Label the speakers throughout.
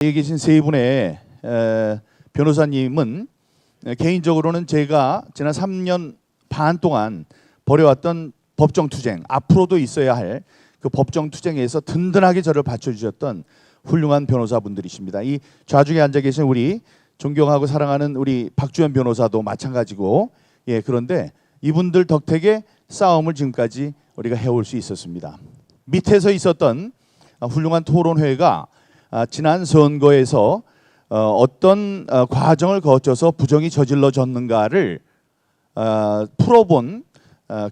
Speaker 1: 여기 계신 세 분의 변호사님은 개인적으로는 제가 지난 3년 반 동안 벌여왔던 법정투쟁, 앞으로도 있어야 할 그 법정투쟁에서 든든하게 저를 받쳐주셨던 훌륭한 변호사분들이십니다. 이 좌중에 앉아 계신 우리 존경하고 사랑하는 우리 박주현 변호사도 마찬가지고, 그런데 이분들 덕택에 싸움을 지금까지 우리가 해올 수 있었습니다. 밑에서 있었던 훌륭한 토론회가 지난 선거에서 어떤 과정을 거쳐서 부정이 저질러졌는가를 풀어본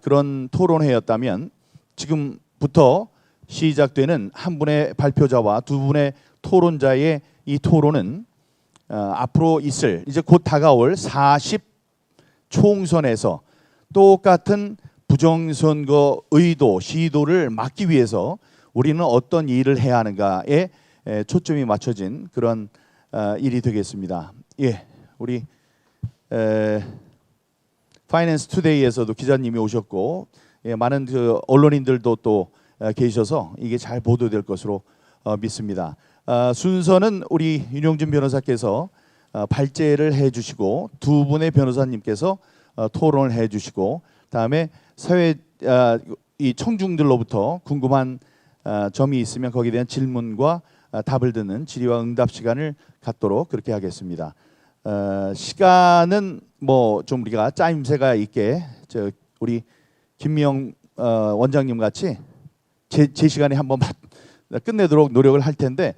Speaker 1: 그런 토론회였다면, 지금부터 시작되는 한 분의 발표자와 두 분의 토론자의 이 토론은 앞으로 있을, 이제 곧 다가올 40 총선에서 똑같은 부정선거 의도, 시도를 막기 위해서 우리는 어떤 일을 해야 하는가에 초점이 맞춰진 그런 일이 되겠습니다. 우리 파이낸스 투데이에서도 기자님이 오셨고, 많은 그 언론인들도 또 계셔서 이게 잘 보도될 것으로 믿습니다. 순서는 우리 윤용진 변호사께서 발제를 해주시고, 두 분의 변호사님께서 토론을 해주시고, 다음에 사회 이 청중들로부터 궁금한 점이 있으면 거기에 대한 질문과 답을 듣는 질의와 응답 시간을 갖도록 그렇게 하겠습니다. 시간은 뭐 좀 우리가 짜임새가 있게 우리 김미영 원장님 같이 제 시간에 한번 끝내도록 노력을 할 텐데,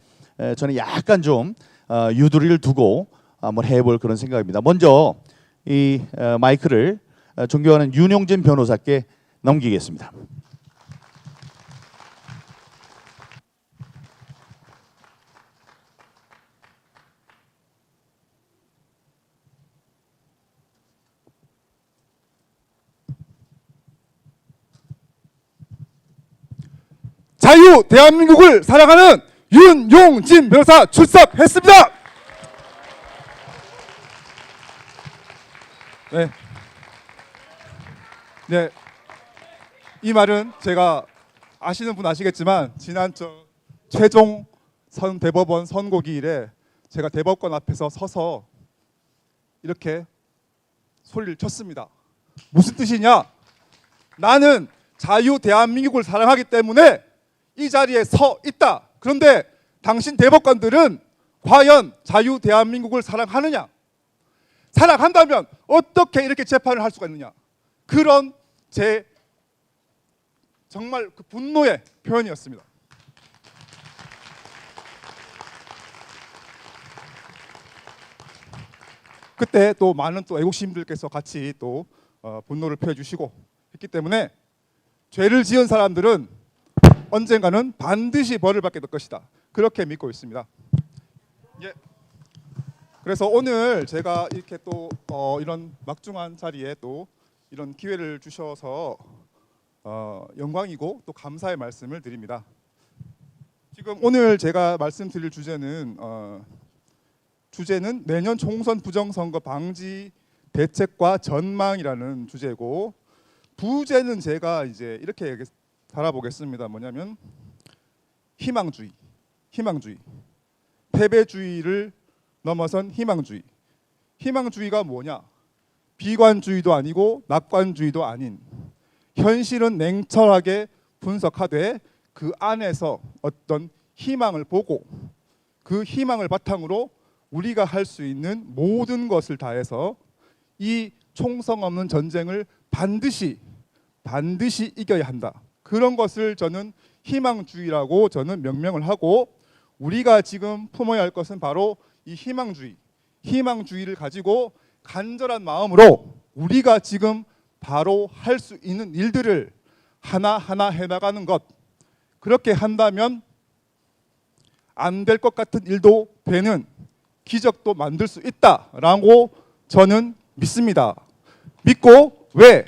Speaker 1: 저는 약간 좀 유두리를 두고 한번 해볼 그런 생각입니다. 먼저 이 마이크를 존경하는 윤용진 변호사께 넘기겠습니다.
Speaker 2: 자유 대한민국을 사랑하는 윤용진 변호사 출석했습니다. 네. 이 말은 제가 아시는 분 아시겠지만, 지난 최종 대법원 선고기 이래 제가 대법관 앞에서 서서 이렇게 소리를 쳤습니다. 무슨 뜻이냐? 나는 자유 대한민국을 사랑하기 때문에 이 자리에 서 있다. 그런데 당신 대법관들은 과연 자유 대한민국을 사랑하느냐? 사랑한다면 어떻게 이렇게 재판을 할 수가 있느냐? 그런 제 정말 그 분노의 표현이었습니다. 그때 또 많은 또 애국시민들께서 같이 또 분노를 표해주시고 했기 때문에, 죄를 지은 사람들은 언젠가는 반드시 벌을 받게 될 것이다, 그렇게 믿고 있습니다. 그래서 오늘 제가 이렇게 또 이런 막중한 자리에 또 이런 기회를 주셔서 영광이고 또 감사의 말씀을 드립니다. 지금 오늘 제가 말씀드릴 주제는 내년 총선 부정선거 방지 대책과 전망이라는 주제고, 부제는 제가 이제 이렇게 달아보겠습니다. 뭐냐면 희망주의, 패배주의를 넘어선 희망주의. 희망주의가 뭐냐? 비관주의도 아니고 낙관주의도 아닌, 현실은 냉철하게 분석하되 그 안에서 어떤 희망을 보고, 그 희망을 바탕으로 우리가 할 수 있는 모든 것을 다해서 이 총성 없는 전쟁을 반드시 이겨야 한다. 그런 것을 저는 희망주의라고 저는 명명을 하고, 우리가 지금 품어야 할 것은 바로 이 희망주의를 가지고 간절한 마음으로 우리가 지금 바로 할 수 있는 일들을 하나하나 해나가는 것. 그렇게 한다면 안 될 것 같은 일도 되는, 기적도 만들 수 있다라고 저는 믿습니다. 믿고, 왜?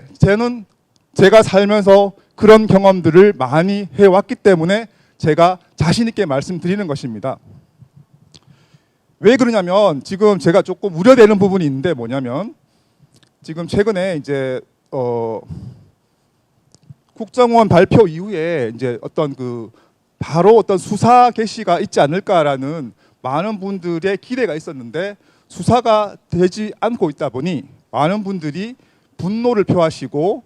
Speaker 2: 제가 살면서 그런 경험들을 많이 해왔기 때문에 제가 자신 있게 말씀드리는 것입니다. 왜 그러냐면, 지금 제가 조금 우려되는 부분이 있는데, 뭐냐면 지금 최근에 이제 국정원 발표 이후에 이제 어떤 바로 어떤 수사 개시가 있지 않을까라는 많은 분들의 기대가 있었는데 수사가 되지 않고 있다 보니 많은 분들이 분노를 표하시고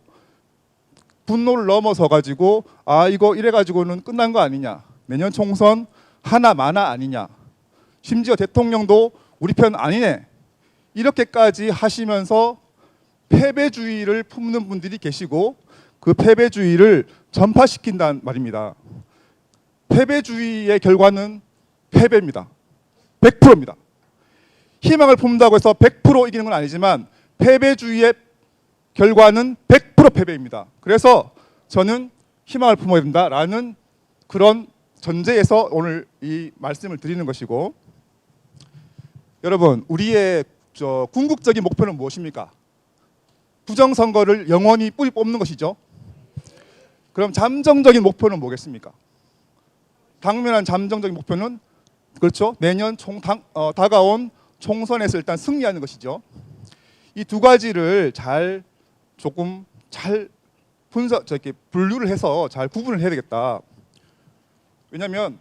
Speaker 2: 분노를 넘어서 가지고 아 이거 이래 가지고는 끝난 거 아니냐, 내년 총선 하나 마나 아니냐, 심지어 대통령도 우리 편 아니네 이렇게까지 하시면서 패배주의를 품는 분들이 계시고 그 패배주의를 전파시킨다는 말입니다. 패배주의의 결과는 패배입니다. 100%입니다. 희망을 품는다고 해서 100% 이기는 건 아니지만 패배주의의 결과는 100% 패배입니다. 그래서 저는 희망을 품어야 된다라는 그런 전제에서 오늘 이 말씀을 드리는 것이고, 여러분 우리의 궁극적인 목표는 무엇입니까? 부정선거를 영원히 뿌리 뽑는 것이죠. 그럼 잠정적인 목표는 뭐겠습니까? 당면한 잠정적인 목표는 그렇죠. 내년 다가온 총선에서 일단 승리하는 것이죠. 이 두 가지를 조금 잘 분류를 해서 잘 구분을 해야 되겠다. 왜냐하면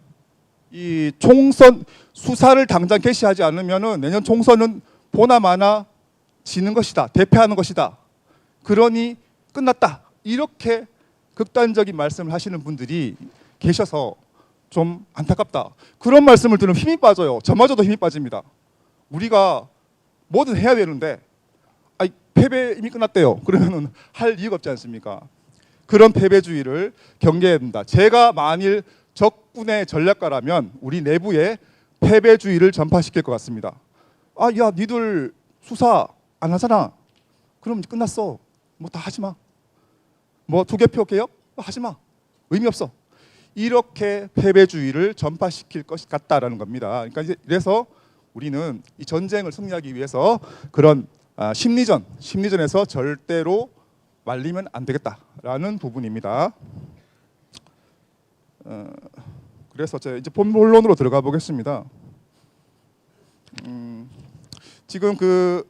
Speaker 2: 이 총선 수사를 당장 개시하지 않으면은 내년 총선은 보나 마나 지는 것이다, 대패하는 것이다. 그러니 끝났다. 이렇게 극단적인 말씀을 하시는 분들이 계셔서 좀 안타깝다. 그런 말씀을 들으면 힘이 빠져요. 저마저도 힘이 빠집니다. 우리가 뭐든 해야 되는데 패배 이미 끝났대요. 그러면은 할 이유가 없지 않습니까? 그런 패배주의를 경계해야 된다. 제가 만일 적군의 전략가라면 우리 내부에 패배주의를 전파시킬 것 같습니다. 아, 야, 니들 수사 안 하잖아. 그럼 이제 끝났어. 뭐 다 하지 마. 뭐 투개표 개혁 하지 마. 의미 없어. 이렇게 패배주의를 전파시킬 것 같다라는 겁니다. 그러니까 이제 이래서 우리는 이 전쟁을 승리하기 위해서 그런 심리전에서 절대로 말리면 안 되겠다라는 부분입니다. 그래서 제가 이제 본론으로 들어가 보겠습니다. 지금 그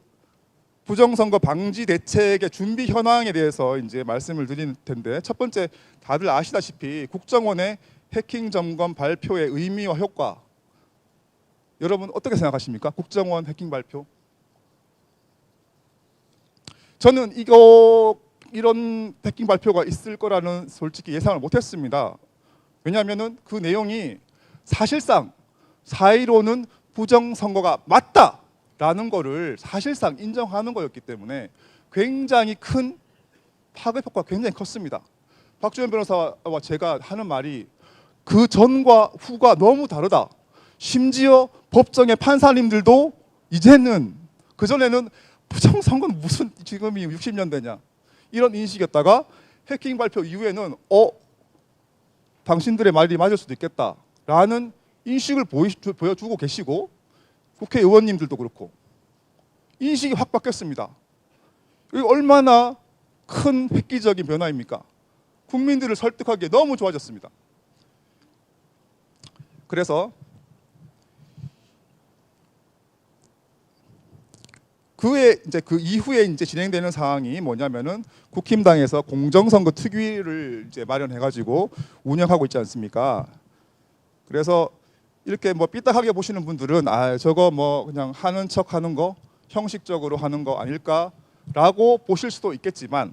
Speaker 2: 부정선거 방지 대책의 준비 현황에 대해서 이제 말씀을 드릴 텐데, 첫 번째 다들 아시다시피 국정원의 해킹 점검 발표의 의미와 효과, 여러분 어떻게 생각하십니까? 국정원 해킹 발표? 저는 이런 해킹 발표가 있을 거라는 솔직히 예상을 못했습니다. 왜냐하면은 그 내용이 사실상 4.15는 부정선거가 맞다라는 거를 사실상 인정하는 거였기 때문에 굉장히 큰 파급 효과가 굉장히 컸습니다. 박주현 변호사와 제가 하는 말이 그 전과 후가 너무 다르다. 심지어 법정의 판사님들도 이제는, 그전에는 부정선거는 무슨 지금이 60년대냐 이런 인식이었다가 해킹 발표 이후에는 당신들의 말이 맞을 수도 있겠다라는 인식을 보여주고 계시고, 국회의원님들도 그렇고 인식이 확 바뀌었습니다. 이게 얼마나 큰 획기적인 변화입니까? 국민들을 설득하기에 너무 좋아졌습니다. 그래서 그 이후에 이제 진행되는 상황이 뭐냐면은 국힘당에서 공정선거 특위를 이제 마련해가지고 운영하고 있지 않습니까? 그래서 이렇게 뭐 삐딱하게 보시는 분들은 저거 뭐 그냥 하는 척하는 거, 형식적으로 하는 거 아닐까라고 보실 수도 있겠지만,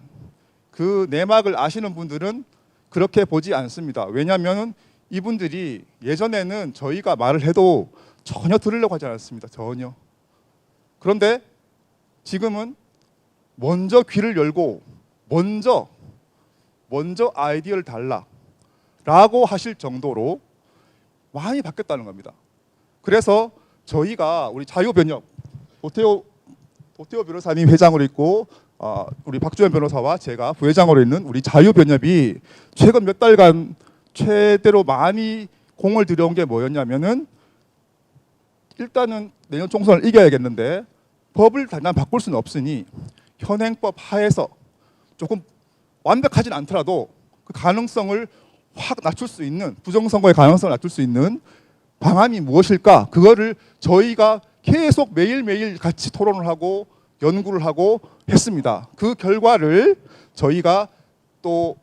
Speaker 2: 그 내막을 아시는 분들은 그렇게 보지 않습니다. 왜냐하면은 이분들이 예전에는 저희가 말을 해도 전혀 들으려고 하지 않았습니다. 전혀. 그런데 지금은 먼저 귀를 열고 먼저 아이디어를 달라라고 하실 정도로 많이 바뀌었다는 겁니다. 그래서 저희가 우리 자유변협, 도태호 변호사님 회장으로 있고 우리 박주현 변호사와 제가 부회장으로 있는 우리 자유변협이 최근 몇 달간 최대로 많이 공을 들여온 게 뭐였냐면은, 일단은 내년 총선을 이겨야겠는데 법을 당장 바꿀 수는 없으니 현행법 하에서 조금 완벽하진 않더라도 그 가능성을 확 낮출 수 있는, 부정선거의 가능성을 낮출 수 있는 방안이 무엇일까? 그거를 저희가 계속 매일매일 같이 토론을 하고 연구를 하고 했습니다. 그 결과를 저희가 또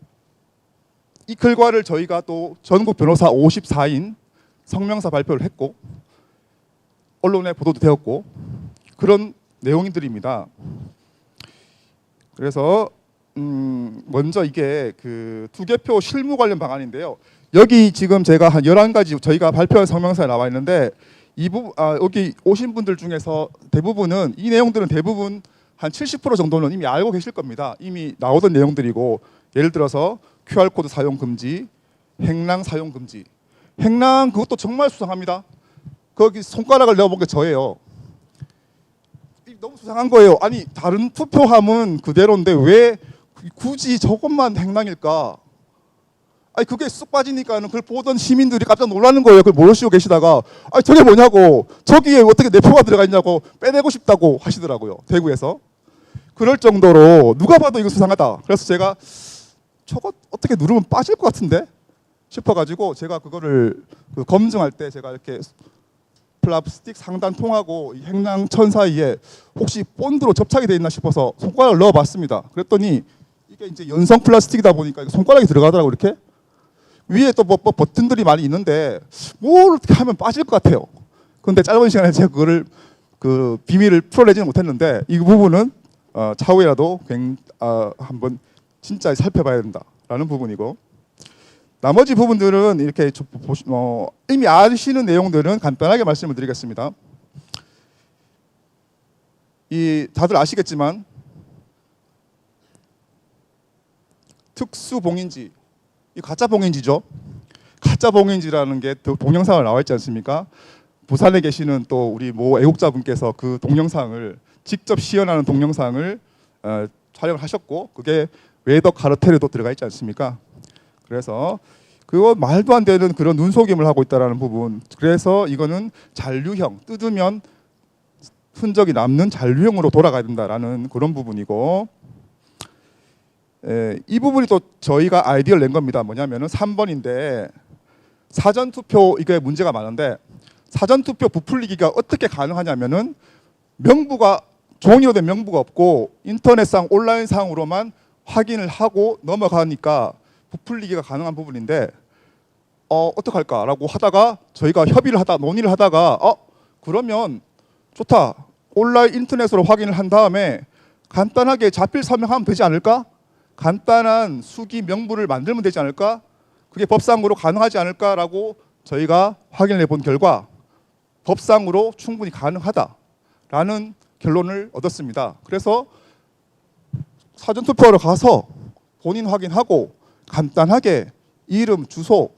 Speaker 2: 전국 변호사 54인 성명서 발표를 했고, 언론에 보도도 되었고 그런 내용들입니다. 그래서 먼저 이게 그 투개표 실무 관련 방안인데요. 여기 지금 제가 한 11가지 저희가 발표한 성명서에 나와 있는데 여기 오신 분들 중에서 대부분은 이 내용들은 대부분 한 70% 정도는 이미 알고 계실 겁니다. 이미 나오던 내용들이고 예를 들어서 QR코드 사용 금지, 행랑 사용 금지. 행랑 그것도 정말 수상합니다. 거기 손가락을 내어본 게 저예요. 너무 수상한 거예요. 아니 다른 투표함은 그대로인데 왜 굳이 저것만 행랑일까? 아니 그게 쑥 빠지니까는 그걸 보던 시민들이 깜짝 놀라는 거예요. 그걸 모르시고 계시다가 아니 저게 뭐냐고 저기에 어떻게 내 표가 들어가 있냐고 빼내고 싶다고 하시더라고요. 대구에서. 그럴 정도로 누가 봐도 이거 수상하다. 그래서 제가 저거 어떻게 누르면 빠질 것 같은데 싶어가지고 제가 그거를 검증할 때 제가 이렇게 플라스틱 상단 통하고 이 행랑천 사이에 혹시 본드로 접착이 돼 있나 싶어서 손가락을 넣어봤습니다. 그랬더니 이게 이제 연성 플라스틱이다 보니까 손가락이 들어가더라고 이렇게. 위에 또 뭐 버튼들이 많이 있는데 뭘 어떻게 하면 빠질 것 같아요. 그런데 짧은 시간에 제가 그거를 그 비밀을 풀어내지는 못했는데 이 부분은 차후에라도 한번 진짜 살펴봐야 된다라는 부분이고 나머지 부분들은 이렇게 이미 아시는 내용들은 간단하게 말씀을 드리겠습니다. 다들 아시겠지만 특수봉인지 이 가짜 봉인지죠. 가짜 봉인지라는 게 동영상을 나와 있지 않습니까? 부산에 계시는 또 우리 모 애국자분께서 그 동영상을 직접 시연하는 동영상을 촬영을 하셨고 그게 외덕 카르텔에도 들어가 있지 않습니까? 그래서 그거 말도 안 되는 그런 눈속임을 하고 있다라는 부분. 그래서 이거는 잔류형 뜯으면 흔적이 남는 잔류형으로 돌아가야 된다라는 그런 부분이고 이 부분이 또 저희가 아이디어를 낸 겁니다. 뭐냐면은 3번인데 사전투표 이게 문제가 많은데 사전투표 부풀리기가 어떻게 가능하냐면은 명부가 종이로 된 명부가 없고 인터넷상 온라인상으로만 확인을 하고 넘어가니까 부풀리기가 가능한 부분인데 어떡할까라고 하다가 저희가 논의를 하다가 그러면 좋다. 온라인 인터넷으로 확인을 한 다음에 간단하게 자필 서명하면 되지 않을까? 간단한 수기 명부를 만들면 되지 않을까? 그게 법상으로 가능하지 않을까라고 저희가 확인해 본 결과 법상으로 충분히 가능하다라는 결론을 얻었습니다. 그래서 사전투표하러 가서 본인 확인하고 간단하게 이름, 주소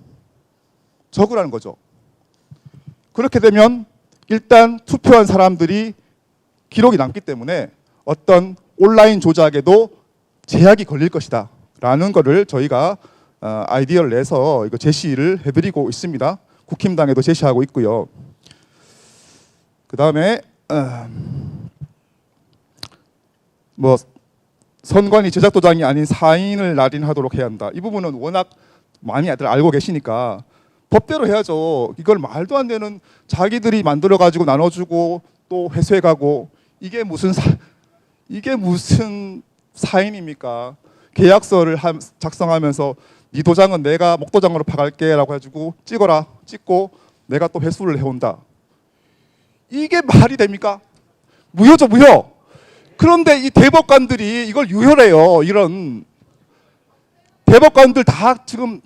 Speaker 2: 적으라는 거죠. 그렇게 되면 일단 투표한 사람들이 기록이 남기 때문에 어떤 온라인 조작에도 제약이 걸릴 것이다 라는 거를 저희가 아이디어를 내서 이거 제시를 해드리고 있습니다. 국힘당에도 제시하고 있고요. 그 다음에 뭐 선관위 제작도장이 아닌 사인을 날인하도록 해야 한다. 이 부분은 워낙 많이 알고 계시니까 법대로 해야죠. 이걸 말도 안 되는 자기들이 만들어 가지고 나눠주고 또 회수해가고 이게 무슨 사인입니까? 계약서를 작성하면서 네 도장은 내가 목도장으로 파갈게라고 해가지고 찍어라. 찍고 내가 또 회수를 해온다. 이게 말이 됩니까? 무효죠, 무효. 그런데 이 대법관들이 이걸 유효래요. 이런 대법관들 다 지금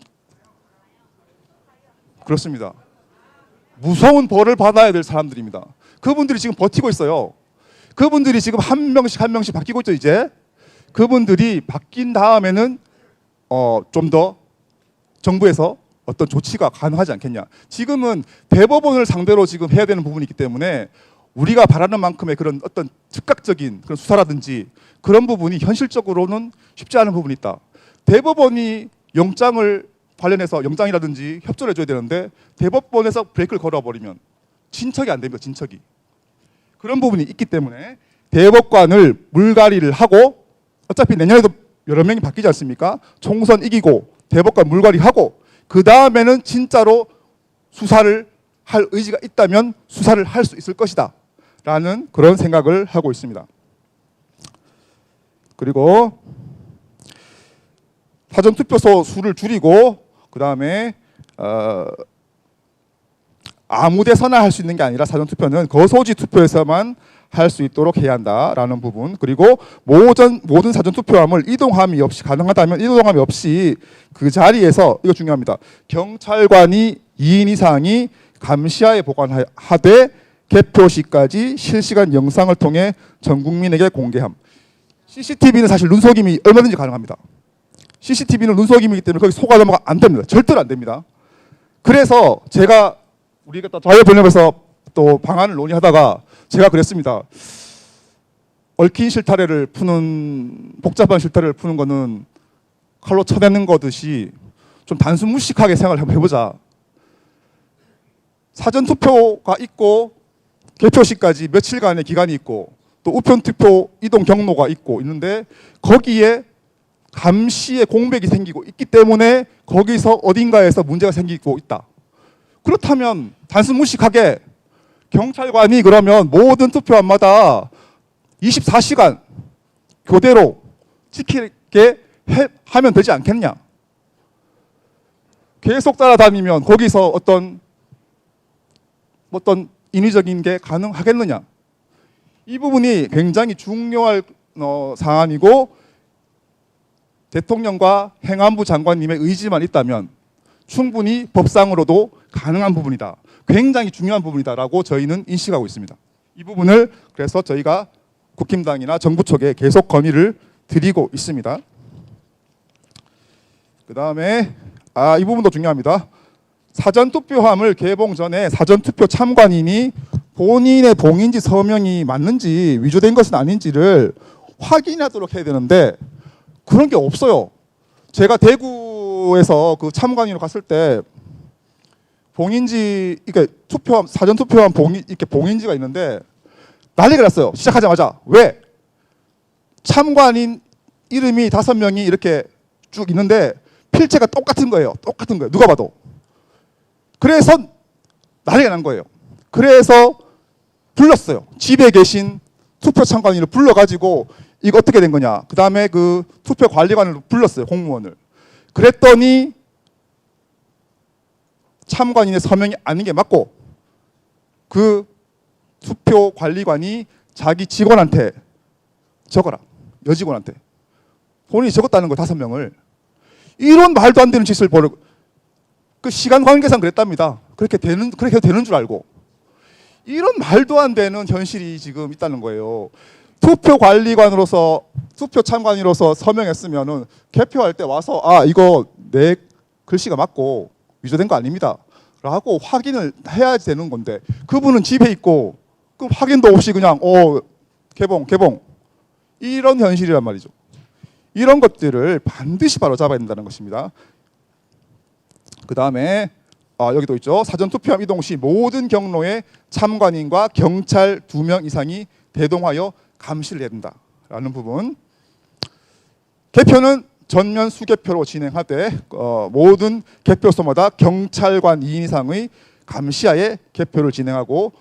Speaker 2: 그렇습니다. 무서운 벌을 받아야 될 사람들입니다. 그분들이 지금 버티고 있어요. 그분들이 지금 한 명씩 바뀌고 있죠. 이제 그분들이 바뀐 다음에는 좀 더 정부에서 어떤 조치가 가능하지 않겠냐. 지금은 대법원을 상대로 지금 해야 되는 부분이 있기 때문에 우리가 바라는 만큼의 그런 어떤 즉각적인 그런 수사라든지 그런 부분이 현실적으로는 쉽지 않은 부분이 있다. 대법원이 영장을 관련해서 영장이라든지 협조를 해줘야 되는데 대법원에서 브레이크를 걸어버리면 진척이 안 됩니다. 진척이. 그런 부분이 있기 때문에 대법관을 물갈이를 하고 어차피 내년에도 여러 명이 바뀌지 않습니까? 총선 이기고 대법관 물갈이하고 그 다음에는 진짜로 수사를 할 의지가 있다면 수사를 할 수 있을 것이다 라는 그런 생각을 하고 있습니다. 그리고 사전투표소 수를 줄이고 그 다음에 아무 데서나 할 수 있는 게 아니라 사전투표는 거소지 투표에서만 할 수 있도록 해야 한다라는 부분. 그리고 모든 사전투표함을 이동함이 없이 가능하다면 이동함이 없이 그 자리에서, 이거 중요합니다, 경찰관이 2인 이상이 감시하에 보관하되 개표 시까지 실시간 영상을 통해 전 국민에게 공개함. CCTV는 사실 눈속임이 얼마든지 가능합니다. CCTV는 눈속임이기 때문에 거기 속아 넘어가 안 됩니다. 절대로 안 됩니다. 그래서 제가 우리가 또 자유변협에서 또 방안을 논의하다가 제가 그랬습니다. 얽힌 실타래를 푸는, 복잡한 실타래를 푸는 거는 칼로 쳐내는 거듯이 좀 단순 무식하게 생각을 한번 해보자. 사전투표가 있고 개표시까지 며칠간의 기간이 있고 또 우편투표 이동 경로가 있는데 거기에 감시의 공백이 생기고 있기 때문에 거기서 어딘가에서 문제가 생기고 있다. 그렇다면 단순 무식하게 경찰관이 그러면 모든 투표함마다 24시간 교대로 지키게 하면 되지 않겠냐? 계속 따라다니면 거기서 어떤 인위적인 게 가능하겠느냐? 이 부분이 굉장히 중요할 사안이고 대통령과 행안부 장관님의 의지만 있다면 충분히 법상으로도 가능한 부분이다. 굉장히 중요한 부분이다라고 저희는 인식하고 있습니다. 이 부분을 그래서 저희가 국힘당이나 정부 쪽에 계속 건의를 드리고 있습니다. 그 다음에 이 부분도 중요합니다. 사전투표함을 개봉 전에 사전투표 참관인이 본인의 봉인지 서명이 맞는지 위조된 것은 아닌지를 확인하도록 해야 되는데 그런 게 없어요. 제가 대구에서 그 참관인으로 갔을 때 봉인지, 이게 투표함, 사전투표함 이렇게 봉인지가 있는데 난리가 났어요. 시작하자마자. 왜? 참관인 이름이 5명이 이렇게 쭉 있는데 필체가 똑같은 거예요. 똑같은 거예요. 누가 봐도. 그래서 난리가 난 거예요. 그래서 불렀어요. 집에 계신 투표 참관인을 불러가지고 이거 어떻게 된 거냐. 그 다음에 그 투표 관리관을 불렀어요. 공무원을. 그랬더니 참관인의 서명이 아닌 게 맞고 그 투표 관리관이 자기 직원한테 적어라. 여직원한테. 본인이 적었다는 거 5명을. 이런 말도 안 되는 짓을 벌이고 그 시간 관계상 그랬답니다. 그렇게 해도 되는 줄 알고. 이런 말도 안 되는 현실이 지금 있다는 거예요. 투표 관리관으로서 투표 참관인으로서 서명했으면은 개표할 때 와서 이거 내 글씨가 맞고 위조된 거 아닙니다. 라고 확인을 해야 되는 건데 그분은 집에 있고 그 확인도 없이 그냥 개봉 이런 현실이란 말이죠. 이런 것들을 반드시 바로잡아야 된다는 것입니다. 그 다음에 여기도 있죠. 사전투표함 이동 시 모든 경로에 참관인과 경찰 2명 이상이 대동하여 감시를 해야 된다라는 부분. 개표는 전면 수개표로 진행하되 모든 개표소마다 경찰관 2인 이상의 감시하에 개표를 진행하고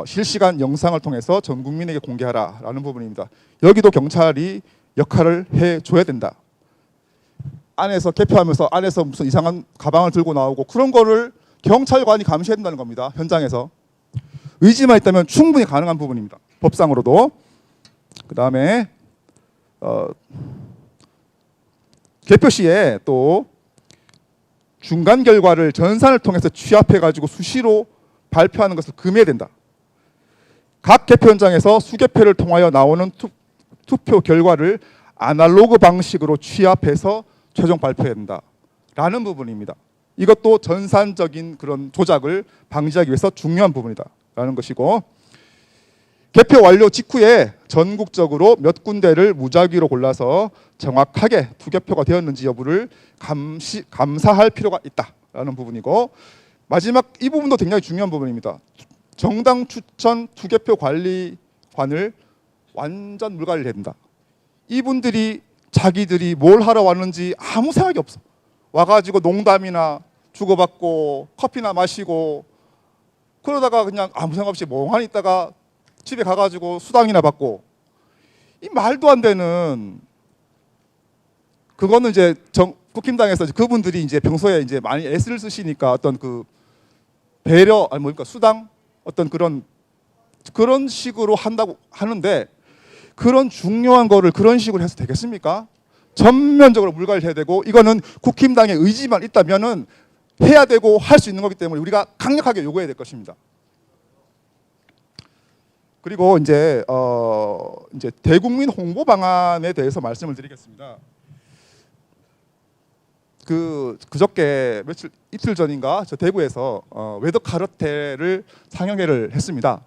Speaker 2: 실시간 영상을 통해서 전 국민에게 공개하라라는 부분입니다. 여기도 경찰이 역할을 해줘야 된다. 안에서 개표하면서 안에서 무슨 이상한 가방을 들고 나오고 그런 거를 경찰관이 감시해야 된다는 겁니다. 현장에서. 의지만 있다면 충분히 가능한 부분입니다. 법상으로도. 그 다음에 개표 시에 또 중간 결과를 전산을 통해서 취합해가지고 수시로 발표하는 것을 금해야 된다. 각 개표 현장에서 수개표를 통하여 나오는 투표 결과를 아날로그 방식으로 취합해서 최종 발표해야 된다라는 부분입니다. 이것도 전산적인 그런 조작을 방지하기 위해서 중요한 부분이다라는 것이고 개표 완료 직후에 전국적으로 몇 군데를 무작위로 골라서 정확하게 투개표가 되었는지 여부를 감사할 필요가 있다라는 부분이고 마지막 이 부분도 굉장히 중요한 부분입니다. 정당 추천 투개표 관리관을 완전 물갈이를 해야 된다. 이분들이 자기들이 뭘 하러 왔는지 아무 생각이 없어. 와가지고 농담이나 주고받고 커피나 마시고 그러다가 그냥 아무 생각 없이 멍하니 있다가 집에 가가지고 수당이나 받고 이 말도 안 되는 그거는 이제 국힘당에서 그분들이 이제 평소에 이제 많이 애를 쓰시니까 어떤 그 배려 아니 뭡니까 수당 어떤 그런 식으로 한다고 하는데 그런 중요한 거를 그런 식으로 해서 되겠습니까? 전면적으로 물갈해야 되고 이거는 국힘당의 의지만 있다면은 해야 되고 할 수 있는 거기 때문에 우리가 강력하게 요구해야 될 것입니다. 그리고 이제 대국민 홍보 방안에 대해서 말씀을 드리겠습니다. 그저께 이틀 전인가 저 대구에서 웨더 카르텔을 상영회를 했습니다.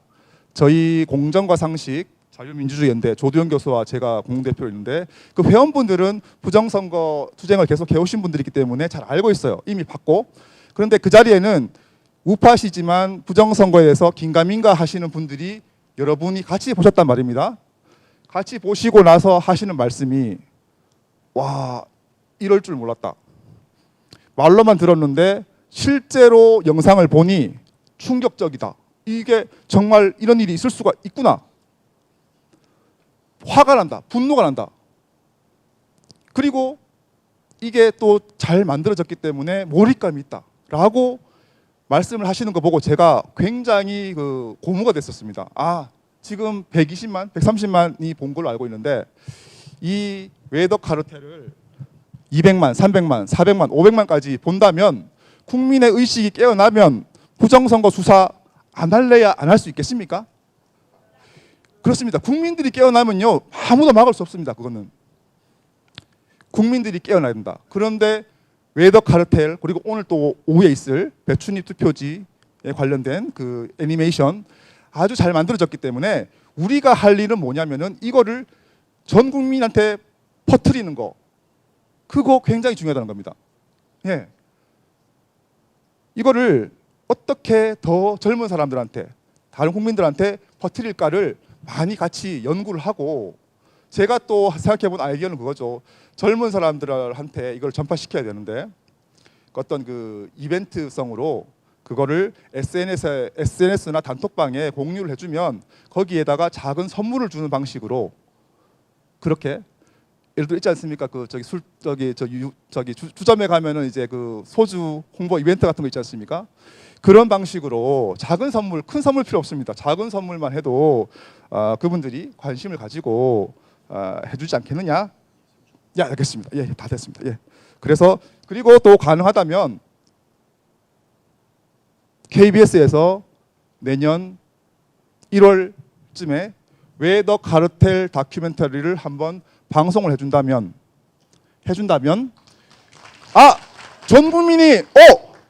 Speaker 2: 저희 공정과 상식 자유민주주의연대 조두현 교수와 제가 공동대표로 있는데 그 회원분들은 부정선거 투쟁을 계속 해오신 분들이기 때문에 잘 알고 있어요. 이미 봤고. 그런데 그 자리에는 우파시지만 부정선거에 대해서 긴가민가 하시는 분들이 여러분이 같이 보셨단 말입니다. 같이 보시고 나서 하시는 말씀이 와 이럴 줄 몰랐다. 말로만 들었는데 실제로 영상을 보니 충격적이다. 이게 정말 이런 일이 있을 수가 있구나. 화가 난다. 분노가 난다. 그리고 이게 또 잘 만들어졌기 때문에 몰입감이 있다. 라고 말씀을 하시는 거 보고 제가 굉장히 고무가 됐었습니다. 아, 지금 120만, 130만이 본 걸로 알고 있는데 이 웨더 카르텔을 200만, 300만, 400만, 500만까지 본다면 국민의 의식이 깨어나면 부정선거 수사 안 할래야 안 할 수 있겠습니까? 그렇습니다. 국민들이 깨어나면요 아무도 막을 수 없습니다. 그거는 국민들이 깨어나야 된다. 그런데 웨더 카르텔 그리고 오늘 또 오후에 있을 배추잎 투표지에 관련된 그 애니메이션 아주 잘 만들어졌기 때문에 우리가 할 일은 뭐냐면은 이거를 전 국민한테 퍼뜨리는 거 그거 굉장히 중요하다는 겁니다. 예. 이거를 어떻게 더 젊은 사람들한테 다른 국민들한테 퍼뜨릴까를 많이 같이 연구를 하고 제가 또 생각해본 아이디어는 그거죠. 젊은 사람들한테 이걸 전파시켜야 되는데 어떤 그 이벤트성으로 그거를 SNS나 단톡방에 공유를 해주면 거기에다가 작은 선물을 주는 방식으로 그렇게 예를 들어 있지 않습니까? 주점에 가면은 이제 그 소주 홍보 이벤트 같은 거 있지 않습니까? 그런 방식으로 작은 선물, 큰 선물 필요 없습니다. 작은 선물만 해도 그분들이 관심을 가지고 해주지 않겠느냐? 예, 알겠습니다. 예, 다 됐습니다. 예. 그래서 그리고 또 가능하다면 KBS에서 내년 1월쯤에 웨더 카르텔 다큐멘터리를 한번 방송을 해준다면 전 국민이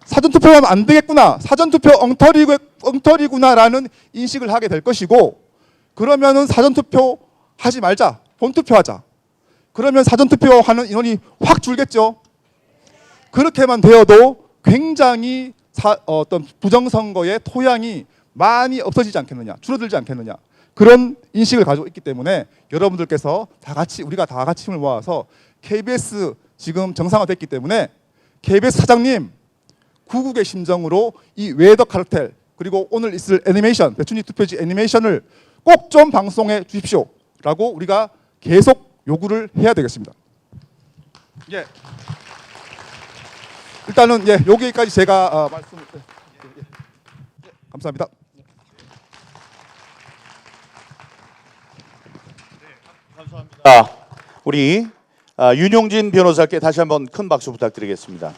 Speaker 2: 사전투표하면 안 되겠구나, 사전투표 엉터리구나라는 인식을 하게 될 것이고 그러면은 사전투표 하지 말자, 본투표하자. 그러면 사전투표하는 인원이 확 줄겠죠. 그렇게만 되어도 굉장히 어떤 부정선거의 토양이 많이 없어지지 않겠느냐, 줄어들지 않겠느냐 그런 인식을 가지고 있기 때문에 여러분들께서 다 같이 우리가 다 같이 힘을 모아서 KBS 지금 정상화됐기 때문에 KBS 사장님 구국의 심정으로 이 웨더 카르텔 그리고 오늘 있을 애니메이션 배추잎 투표지 애니메이션을 꼭 좀 방송해 주십시오라고 우리가 계속 요구를 해야 되겠습니다. 예. 일단은 예 여기까지 제가 말씀을 감사합니다.
Speaker 1: 감사합니다. 우리 윤용진 변호사께 다시 한번 큰 박수 부탁드리겠습니다.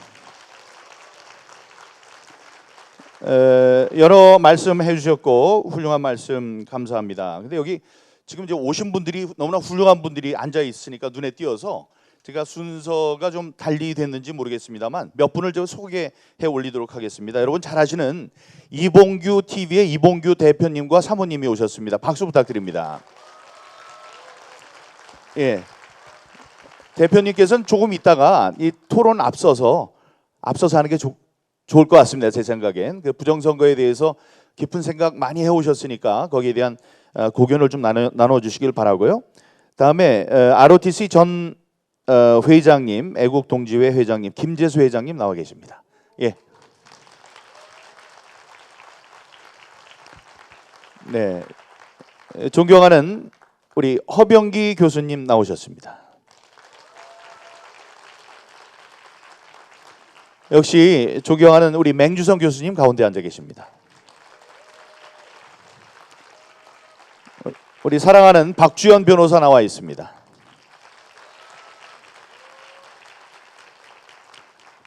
Speaker 1: 여러 말씀 해주셨고 훌륭한 말씀 감사합니다. 근데 여기 지금 이제 오신 분들이 너무나 훌륭한 분들이 앉아 있으니까 눈에 띄어서 제가 순서가 좀 달리 됐는지 모르겠습니다만 몇 분을 좀 소개해 올리도록 하겠습니다. 여러분 잘 아시는 이봉규 TV의 이봉규 대표님과 사모님이 오셨습니다. 박수 부탁드립니다. 예, 대표님께서는 조금 있다가 이 토론 앞서서 하는 게 좋을 것 같습니다. 제 생각엔 그 부정선거에 대해서 깊은 생각 많이 해오셨으니까 거기에 대한 고견을 좀 나눠주시길 바라고요. 다음에 ROTC 전 회장님, 애국동지회 회장님 김재수 회장님 나와 계십니다. 예. 네, 존경하는 우리 허병기 교수님 나오셨습니다. 역시 존경하는 우리 맹주성 교수님 가운데 앉아 계십니다. 우리 사랑하는 박주연 변호사 나와 있습니다.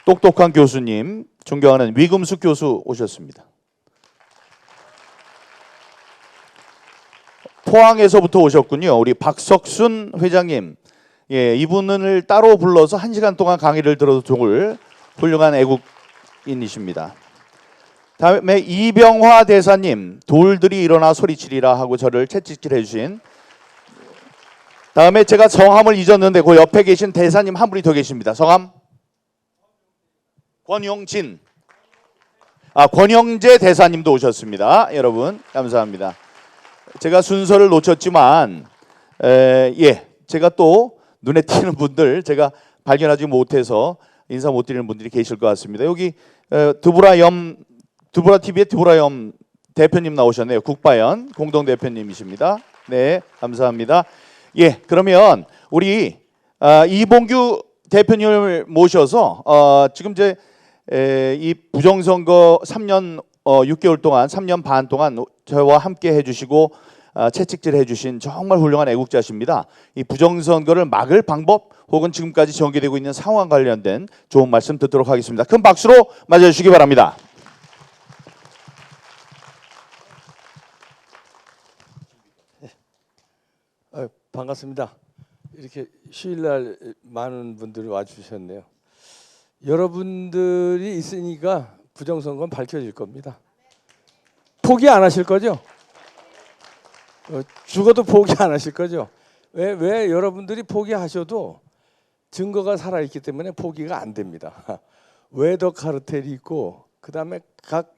Speaker 1: 똑똑한 교수님, 존경하는 위금숙 교수 오셨습니다. 포항에서부터 오셨군요. 우리 박석순 회장님. 예, 이분을 따로 불러서 1시간 동안 강의를 들어도 좋을 훌륭한 애국인이십니다. 다음에 이병화 대사님, 돌들이 일어나 소리치리라 하고 저를 채찍질해 주신. 다음에 제가 성함을 잊었는데 그 옆에 계신 대사님 한 분이 더 계십니다. 성함? 권용진. 권영재 대사님도 오셨습니다. 여러분 감사합니다. 제가 순서를 놓쳤지만 제가 또 눈에 띄는 분들 제가 발견하지 못해서 인사 못 드리는 분들이 계실 것 같습니다. 여기 드보라 TV의 드보라염 대표님 나오셨네요. 국바연 공동 대표님이십니다. 네, 감사합니다. 예, 그러면 우리 이봉규 대표님을 모셔서 지금 이 부정선거 3년 6개월 동안 3년 반 동안 저와 함께 해주시고 채찍질 해주신 정말 훌륭한 애국자십니다. 이 부정선거를 막을 방법 혹은 지금까지 전개되고 있는 상황 관련된 좋은 말씀 듣도록 하겠습니다. 큰 박수로 맞아주시기 바랍니다.
Speaker 3: 반갑습니다. 이렇게 휴일날 많은 분들이 와주셨네요. 여러분들이 있으니까 부정선거는 밝혀질 겁니다. 포기 안 하실 거죠? 죽어도 포기 안 하실 거죠? 왜 여러분들이 포기하셔도 증거가 살아있기 때문에 포기가 안 됩니다. 웨더 카르텔이 있고 그다음에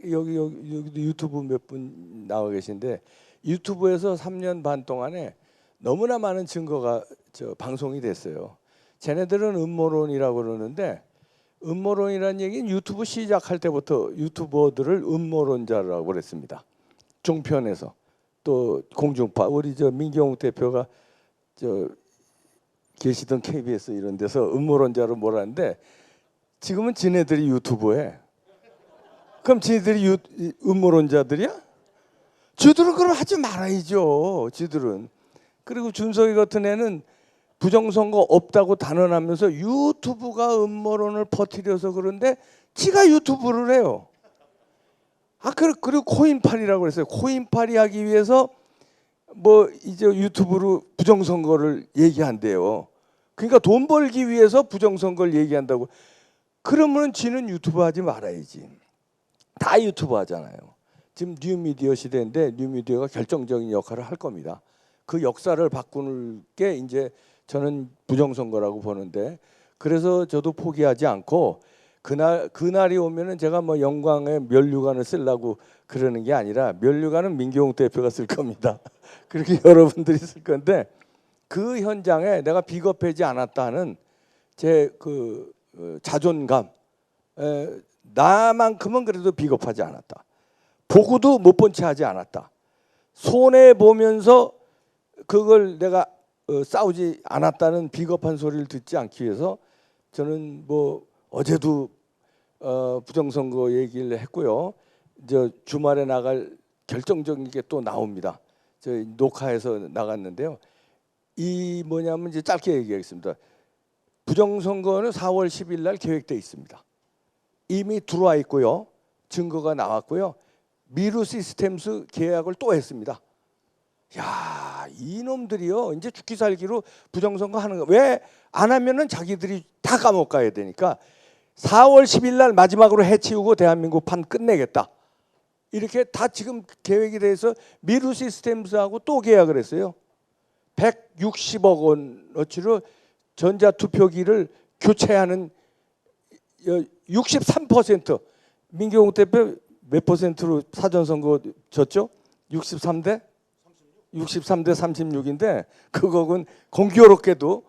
Speaker 3: 여기도 유튜브 몇 분 나와 계신데 유튜브에서 3년 반 동안에 너무나 많은 증거가 방송이 됐어요. 쟤네들은 음모론이라고 그러는데 음모론이라는 얘기는 유튜브 시작할 때부터 유튜버들을 음모론자라고 그랬습니다. 종편에서 또 공중파 우리 민경욱 대표가 계시던 KBS 이런 데서 음모론자로 뭐라는데 지금은 지네들이 유튜브에 그럼 지네들이 음모론자들이야? 지들은 그걸 하지 말아야죠. 지들은. 그리고 준석이 같은 애는 부정선거 없다고 단언하면서 유튜브가 음모론을 퍼뜨려서 그런데 지가 유튜브를 해요. 그리고 코인팔이라고 그랬어요. 코인팔이 하기 위해서 이제 유튜브로 부정선거를 얘기한대요. 그러니까 돈 벌기 위해서 부정선거를 얘기한다고. 그러면 지는 유튜브 하지 말아야지. 다 유튜브 하잖아요. 지금 뉴미디어 시대인데 뉴미디어가 결정적인 역할을 할 겁니다. 그 역사를 바꾸는 게 이제 저는 부정선거라고 보는데 그래서 저도 포기하지 않고 그날이 오면은 제가 영광의 면류관을 쓰려고 그러는 게 아니라 면류관은 민경욱 대표가 쓸 겁니다. 그렇게 여러분들이 쓸 건데 그 현장에 내가 비겁하지 않았다는 제 자존감 나만큼은 그래도 비겁하지 않았다. 보고도 못 본 채 하지 않았다. 손해 보면서 그걸 내가 싸우지 않았다는 비겁한 소리를 듣지 않기 위해서 저는 어제도 부정선거 얘기를 했고요. 주말에 나갈 결정적인 게 또 나옵니다. 녹화해서 나갔는데요. 뭐냐면 이제 짧게 얘기하겠습니다. 부정선거는 4월 10일 날 계획돼 있습니다. 이미 들어와 있고요. 증거가 나왔고요. 미루 시스템스 계약을 또 했습니다. 야, 이놈들이요. 이제 죽기 살기로 부정선거 하는 거. 왜 안 하면은 자기들이 다 감옥 가야 되니까 4월 10일 날 마지막으로 해치우고 대한민국 판 끝내겠다. 이렇게 다 지금 계획이 돼서 미루 시스템스하고 또 계약을 했어요. 160억 원어치로 전자투표기를 교체하는 63% 민경욱 대표 몇 퍼센트로 사전선거 졌죠? 63대 36인데 그거는 공교롭게도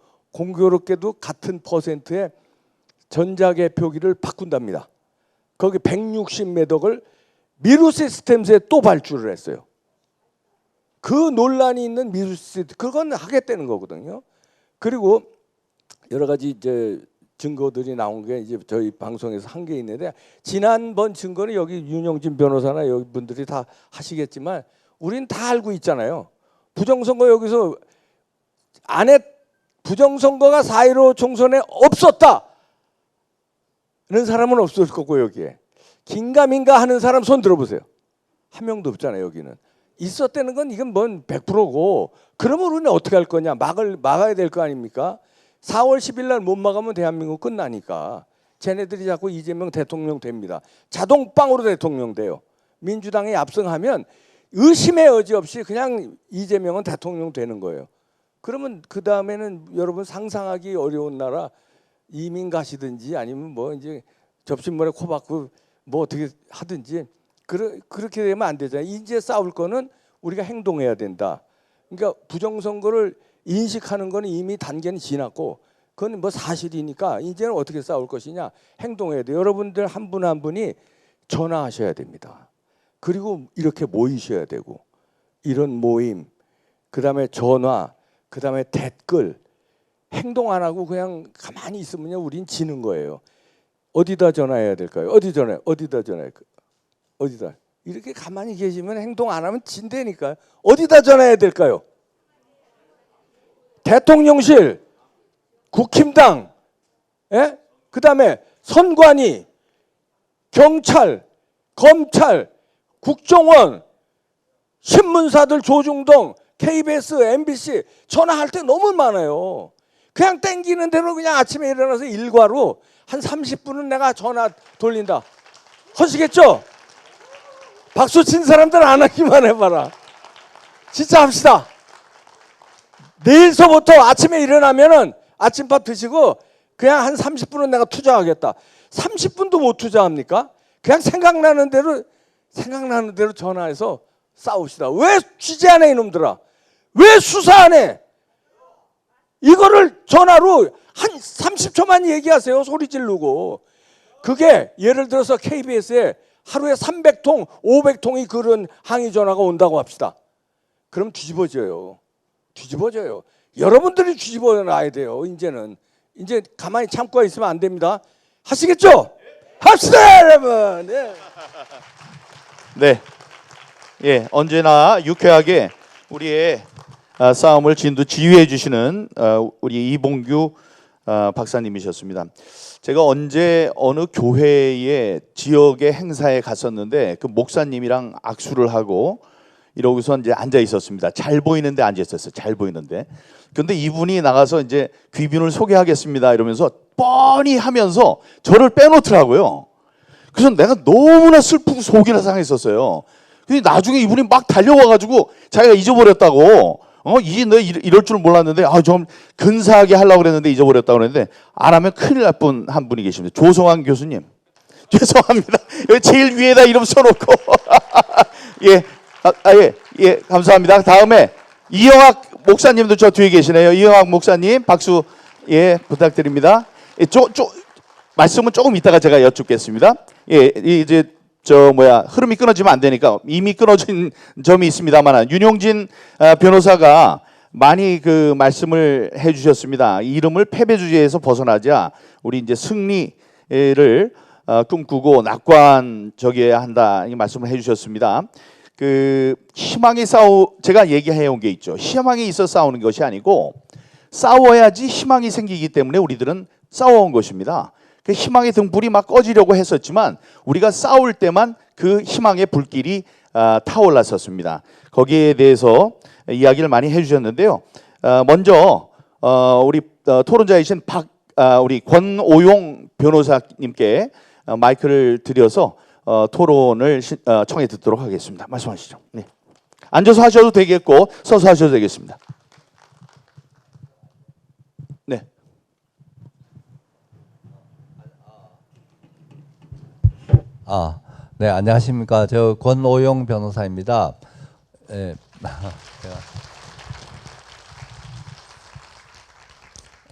Speaker 3: 같은 퍼센트의 전자개표기를 바꾼답니다. 거기 160몇 억을 미루 시스템스에 또 발주를 했어요. 그 논란이 있는 미루 시스템 그건 하겠다는 거거든요. 그리고 여러 가지 이제 증거들이 나온 게 이제 저희 방송에서 한 게 있는데, 지난번 증거는 여기 윤영진 변호사나 여기 분들이 다 하시겠지만 우린 다 알고 있잖아요. 부정선거 여기서 안에 부정선거가 4.15 총선에 없었다 는 사람은 없을 거고, 여기에 긴가민가 하는 사람 손 들어보세요. 한 명도 없잖아요. 여기는 있었다는 건 이건 뭔 100%고, 그러면 우리는 어떻게 할 거냐? 막아야 될 거 아닙니까? 4월 10일 날 못 막으면 대한민국 끝나니까 쟤네들이 자꾸 이재명 대통령 됩니다. 자동빵으로 대통령 돼요. 민주당이 압승하면 의심의 여지 없이 그냥 이재명은 대통령 되는 거예요. 그러면 그 다음에는 여러분 상상하기 어려운 나라 이민 가시든지 아니면 뭐 이제 접신물에 코 박고 뭐 어떻게 하든지 그렇게 되면 안 되잖아요. 이제 싸울 거는 우리가 행동해야 된다. 그러니까 부정선거를 인식하는 거는 이미 단계는 지났고, 그건 뭐 사실이니까 이제는 어떻게 싸울 것이냐, 행동해야 돼요. 여러분들 한 분 한 분이 전화하셔야 됩니다. 그리고 이렇게 모이셔야 되고, 이런 모임, 그다음에 전화, 그다음에 댓글, 행동 안 하고 그냥 가만히 있으면요, 우린 지는 거예요. 어디다 전화해야 될까요? 어디다 전화해? 어디다? 이렇게 가만히 계시면 행동 안 하면 진다니까요. 어디다 전화해야 될까요? 대통령실, 국힘당, 예? 그다음에 선관위, 경찰, 검찰, 국정원, 신문사들, 조중동, KBS, MBC 전화할 때 너무 많아요. 그냥 땡기는 대로 그냥 아침에 일어나서 일과로 한 30분은 내가 전화 돌린다. 하시겠죠? 박수 친 사람들 안 하기만 해봐라. 진짜 합시다. 내일서부터 아침에 일어나면은 아침밥 드시고 그냥 한 30분은 내가 투자하겠다. 30분도 못 투자합니까? 그냥 생각나는 대로 전화해서 싸웁시다. 왜 취재 안 해, 이놈들아? 왜 수사 안 해? 이거를 전화로 한 30초만 얘기하세요. 소리 지르고. 그게 예를 들어서 KBS에 하루에 300통, 500통이 그런 항의 전화가 온다고 합시다. 그럼 뒤집어져요. 여러분들이 뒤집어 놔야 돼요. 이제 가만히 참고 있으면 안 됩니다. 하시겠죠? 합시다, 여러분. 네.
Speaker 1: 네, 예, 언제나 유쾌하게 우리의 싸움을 지휘해 주시는 우리 이봉규 박사님이셨습니다. 제가 언제 어느 교회의 지역의 행사에 갔었는데 그 목사님이랑 악수를 하고 이러고서 이제 앉아 있었습니다. 잘 보이는데 앉아 있었어요. 잘 보이는데. 근데 이분이 나가서 이제 귀빈을 소개하겠습니다 이러면서 뻔히 하면서 저를 빼놓더라고요. 그래서 내가 너무나 슬프고 속이 상했었어요. 근데 나중에 이분이 막 달려와가지고 자기가 잊어버렸다고. 이게 너 이럴 줄 몰랐는데 좀 근사하게 하려고 그랬는데 잊어버렸다고 그랬는데, 안 하면 큰일 날 분 한 분이 계십니다. 조성환 교수님. 죄송합니다. 여기 제일 위에다 이름 써놓고. 예, 감사합니다. 다음에 이영학 목사님도 저 뒤에 계시네요. 이영학 목사님 박수 부탁드립니다. 말씀은 조금 이따가 제가 여쭙겠습니다. 이제 흐름이 끊어지면 안 되니까 이미 끊어진 점이 있습니다만, 윤용진 변호사가 많이 그 말씀을 해주셨습니다. 이름을 패배주의에서 벗어나자 우리 이제 승리를 꿈꾸고 낙관적이어야 한다, 이 말씀을 해주셨습니다. 그 제가 얘기해 온 게 있죠. 희망이 있어 싸우는 것이 아니고 싸워야지 희망이 생기기 때문에 우리들은 싸워온 것입니다. 그 희망의 등불이 막 꺼지려고 했었지만 우리가 싸울 때만 그 희망의 불길이 타올랐었습니다. 거기에 대해서 이야기를 많이 해주셨는데요. 먼저 우리 토론자이신 우리 권오용 변호사님께 마이크를 드려서 토론을 청해 듣도록 하겠습니다. 말씀하시죠. 네. 앉아서 하셔도 되겠고 서서 하셔도 되겠습니다. 네.
Speaker 4: 네, 안녕하십니까. 저 권오용 변호사입니다.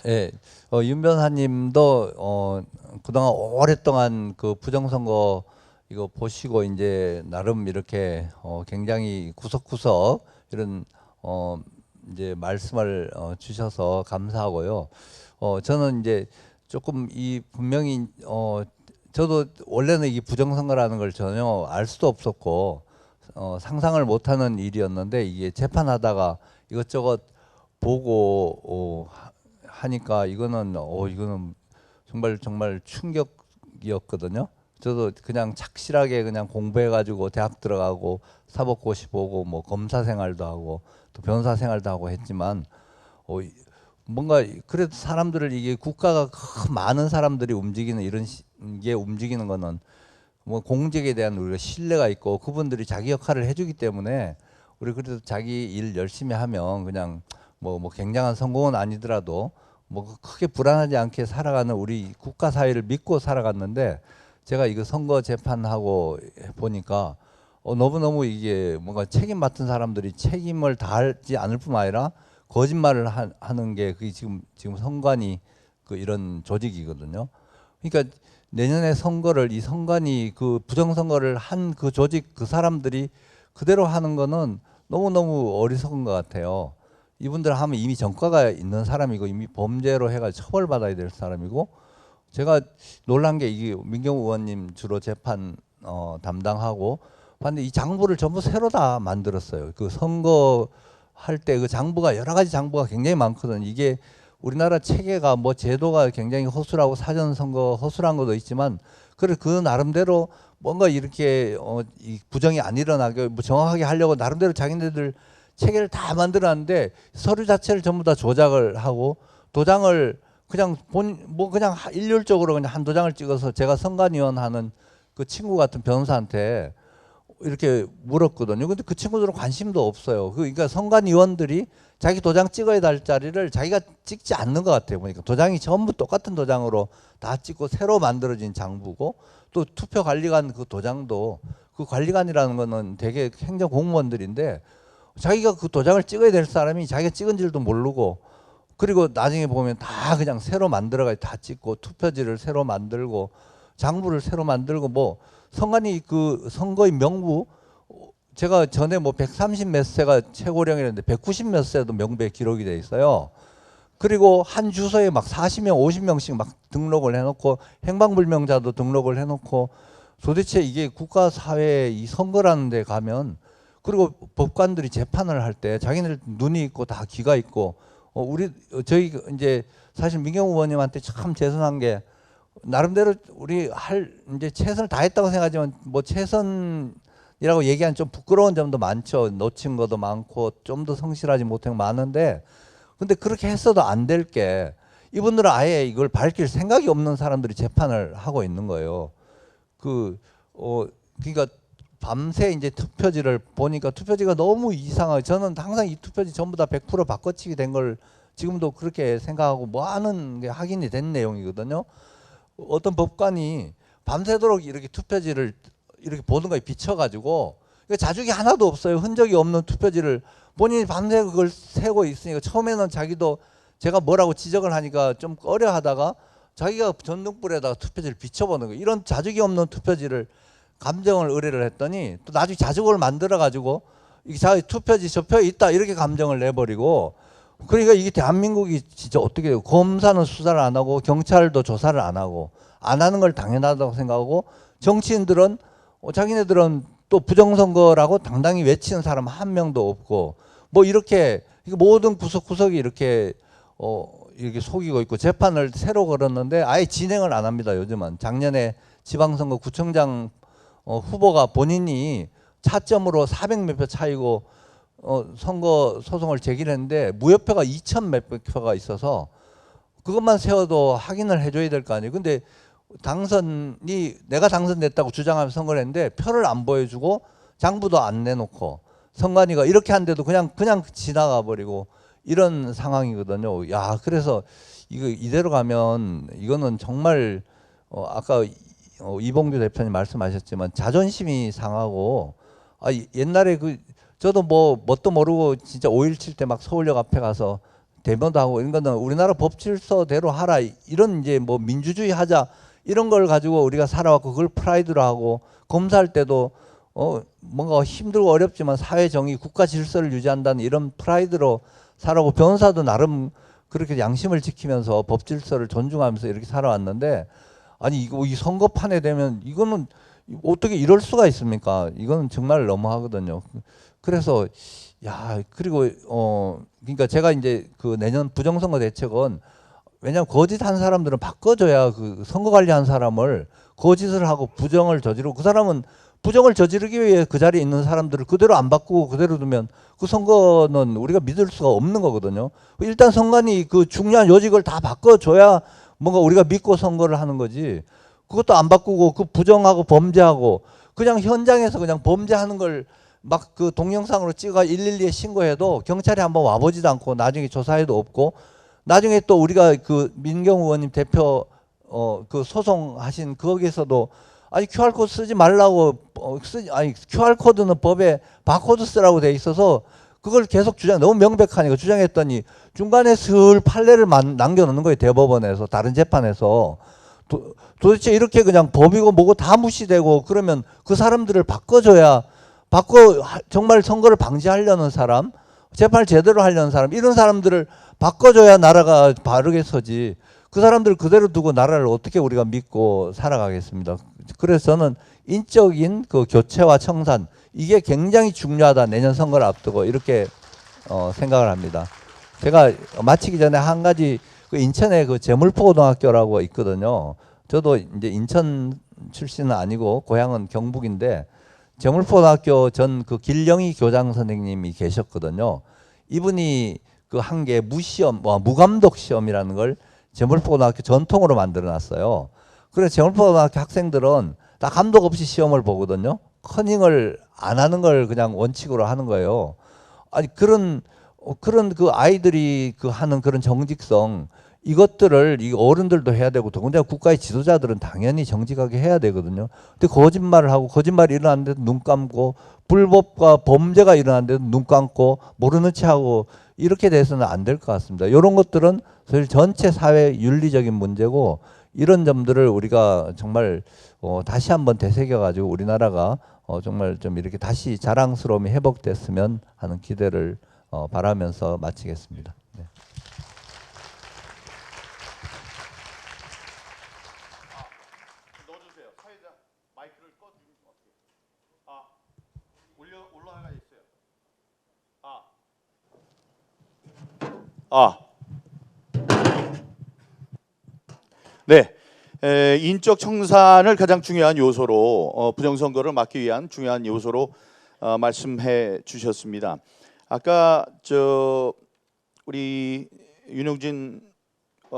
Speaker 4: 예, 윤 변호사님도 그동안 오랫동안 그 부정선거 이거 보시고 이제 나름 이렇게 굉장히 구석구석 이런 이제 말씀을 주셔서 감사하고요. 저는 이제 조금 이 분명히 저도 원래는 이 부정선거라는 걸 전혀 알 수도 없었고 상상을 못하는 일이었는데 이게 재판하다가 이것저것 보고 하니까 이거는 정말 충격이었거든요. 저도 그냥 착실하게 그냥 공부해가지고 대학 들어가고 사법고시 보고 뭐 검사 생활도 하고 또 변호사 생활도 하고 했지만 뭔가 그래도 사람들을 이게 국가가 많은 사람들이 움직이는 이런 게 움직이는 거는 뭐 공직에 대한 우리가 신뢰가 있고 그분들이 자기 역할을 해주기 때문에 우리 그래도 자기 일 열심히 하면 그냥 뭐 굉장한 성공은 아니더라도 뭐 크게 불안하지 않게 살아가는 우리 국가 사회를 믿고 살아갔는데 제가 이거 선거 재판하고 보니까 너무너무 이게 뭔가 책임 맡은 사람들이 책임을 다하지 않을 뿐만 아니라 거짓말을 하는 게 그게 지금 선관위 그 이런 조직이거든요. 그러니까 내년에 선거를 이 선관위 그 부정선거를 한 그 조직 그 사람들이 그대로 하는 거는 너무너무 어리석은 것 같아요. 이분들 하면 이미 전과가 있는 사람이고 이미 범죄로 해가지고 처벌받아야 될 사람이고 제가 놀란 게 이게 민경우 의원님 주로 재판 담당하고 봤는데 이 장부를 전부 새로 다 만들었어요. 그 선거 할 때 그 장부가 여러 가지 장부가 굉장히 많거든요. 이게 우리나라 체계가 뭐 제도가 굉장히 허술하고 사전 선거 허술한 것도 있지만 그래 그 나름대로 뭔가 이렇게 이 부정이 안 일어나게 뭐 정확하게 하려고 나름대로 자기네들 체계를 다 만들었는데 서류 자체를 전부 다 조작을 하고 도장을 그냥 그냥 일률적으로 그냥 한 도장을 찍어서 제가 선관위원 하는 그 친구 같은 변호사한테 이렇게 물었거든요. 근데 그 친구들은 관심도 없어요. 그러니까 선관위원들이 자기 도장 찍어야 될 자리를 자기가 찍지 않는 것 같아요. 보니까 도장이 전부 똑같은 도장으로 다 찍고 새로 만들어진 장부고 또 투표관리관 그 도장도 그 관리관이라는 거는 되게 행정 공무원들인데 자기가 그 도장을 찍어야 될 사람이 자기가 찍은 줄도 모르고 그리고 나중에 보면 다 그냥 새로 만들어가 다 찍고 투표지를 새로 만들고 장부를 새로 만들고 뭐 선관위 그 선거인 명부 제가 전에 뭐 130 몇 세가 최고령이었는데 190 몇 세도 명부에 기록이 돼 있어요. 그리고 한 주소에 막 40명, 50명씩 막 등록을 해놓고 행방불명자도 등록을 해놓고 도대체 이게 국가 사회에 이 선거라는 데 가면 그리고 법관들이 재판을 할 때 자기네들 눈이 있고 다 귀가 있고 저희 이제 사실 민경우 의원님한테 참 죄송한 게 나름대로 우리 이제 최선을 다했다고 생각하지만 뭐 최선이라고 얘기하면 좀 부끄러운 점도 많죠. 놓친 것도 많고 좀 더 성실하지 못한 거 많은데 근데 그렇게 했어도 안 될 게 이분들은 아예 이걸 밝힐 생각이 없는 사람들이 재판을 하고 있는 거예요. 그러니까 밤새 이제 투표지를 보니까 투표지가 너무 이상하고 저는 항상 이 투표지 전부 다 100% 바꿔치기 된 걸 지금도 그렇게 생각하고 뭐 하는 게 확인이 된 내용이거든요. 어떤 법관이 밤새도록 이렇게 투표지를 이렇게 보는 거에 비춰가지고 자죽이 하나도 없어요. 흔적이 없는 투표지를 본인이 밤새 그걸 세고 있으니까 처음에는 자기도 제가 뭐라고 지적을 하니까 좀 꺼려하다가 자기가 전등불에다가 투표지를 비춰보는 거예요. 이런 자죽이 없는 투표지를 감정을 의뢰를 했더니 또 나중에 자죽을 만들어 가지고 이게 자기 투표지 저표에 있다 이렇게 감정을 내버리고 그러니까 이게 대한민국이 진짜 어떻게 돼요? 검사는 수사를 안 하고 경찰도 조사를 안 하고 안 하는 걸 당연하다고 생각하고 정치인들은 자기네들은 또 부정선거라고 당당히 외치는 사람 한 명도 없고 뭐 이렇게 모든 구석구석이 이렇게 이렇게 속이고 있고 재판을 새로 걸었는데 아예 진행을 안 합니다. 요즘은 작년에 지방선거 구청장 후보가 본인이 차점으로 400몇 표 차이고 선거 소송을 제기했는데 무효표가 2천 몇백 표가 있어서 그것만 세워도 확인을 해줘야 될 거 아니에요. 근데 내가 당선됐다고 주장하면서 선거를 했는데 표를 안 보여주고 장부도 안 내놓고 선관위가 이렇게 한데도 그냥 지나가 버리고 이런 상황이거든요. 야, 그래서 이거 이대로 가면 이거는 정말 아까 이봉규 대표님 말씀하셨지만 자존심이 상하고 옛날에 저도 뭣도 모르고 진짜 5.17 때 막 서울역 앞에 가서 대면도 하고 이런 거는 우리나라 법 질서대로 하라 이런 이제 뭐 민주주의 하자 이런 걸 가지고 우리가 살아왔고 그걸 프라이드로 하고 검사할 때도 뭔가 힘들고 어렵지만 사회 정의 국가 질서를 유지한다는 이런 프라이드로 살아오고 변호사도 나름 그렇게 양심을 지키면서 법 질서를 존중하면서 이렇게 살아왔는데 아니 이거 이 선거판에 되면 이거는 어떻게 이럴 수가 있습니까? 이거는 정말 너무하거든요. 그래서 야 그리고 그러니까 제가 이제 그 내년 부정선거 대책은 왜냐하면 거짓한 사람들은 바꿔줘야 그 선거 관리한 사람을 거짓을 하고 부정을 저지르고 그 사람은 부정을 저지르기 위해 그 자리에 있는 사람들을 그대로 안 바꾸고 그대로 두면 그 선거는 우리가 믿을 수가 없는 거거든요. 일단 선관위 그 중요한 요직을 다 바꿔줘야 뭔가 우리가 믿고 선거를 하는 거지. 그것도 안 바꾸고 그 부정하고 범죄하고 그냥 현장에서 그냥 범죄하는 걸 막 그 동영상으로 찍어 112에 신고해도 경찰이 한번 와보지도 않고 나중에 조사해도 없고 나중에 또 우리가 그 민경 의원님 대표 그 소송하신 거기에서도 아니 QR코드 쓰지 말라고 아니 QR코드는 법에 바코드 쓰라고 돼 있어서 그걸 계속 너무 명백하니까 주장했더니 중간에 슬 판례를 남겨놓는 거예요. 대법원에서 다른 재판에서 도대체 이렇게 그냥 법이고 뭐고 다 무시되고 그러면 그 사람들을 바꿔줘야 정말 선거를 방지하려는 사람 재판을 제대로 하려는 사람 이런 사람들을 바꿔줘야 나라가 바르게 서지 그 사람들 그대로 두고 나라를 어떻게 우리가 믿고 살아가겠습니다. 그래서 저는 인적인 그 교체와 청산 이게 굉장히 중요하다. 내년 선거를 앞두고 이렇게 생각을 합니다. 제가 마치기 전에 한 가지 그 인천에 그 제물포고등학교라고 있거든요. 저도 이제 인천 출신은 아니고 고향은 경북인데 제물포고등학교 전 그 길영희 교장 선생님이 계셨거든요. 이분이 그 한 게 무시험, 무감독 시험이라는 걸 제물포고등학교 전통으로 만들어놨어요. 그래서 제물포고등학교 학생들은 다 감독 없이 시험을 보거든요. 커닝을 안 하는 걸 그냥 원칙으로 하는 거예요. 아니 그런 그 아이들이 그 하는 그런 정직성 이것들을 이 어른들도 해야 되고 더군다나 국가의 지도자들은 당연히 정직하게 해야 되거든요. 근데 거짓말을 하고 거짓말이 일어났는데도 눈 감고 불법과 범죄가 일어났는데도 눈 감고 모르는 체하고 이렇게 돼서는 안 될 것 같습니다. 이런 것들은 사실 전체 사회 윤리적인 문제고 이런 점들을 우리가 정말 다시 한번 되새겨 가지고 우리나라가 정말 좀 이렇게 다시 자랑스러움이 회복됐으면 하는 기대를 바라면서 마치겠습니다. 네.
Speaker 1: 넣어주세요. 사회자 마이크를 꺼주면 어떻게? 올라가 있어요. 네. 인적 청산을 가장 중요한 요소로 부정선거를 막기 위한 중요한 요소로 말씀해 주셨습니다. 아까 우리 윤영진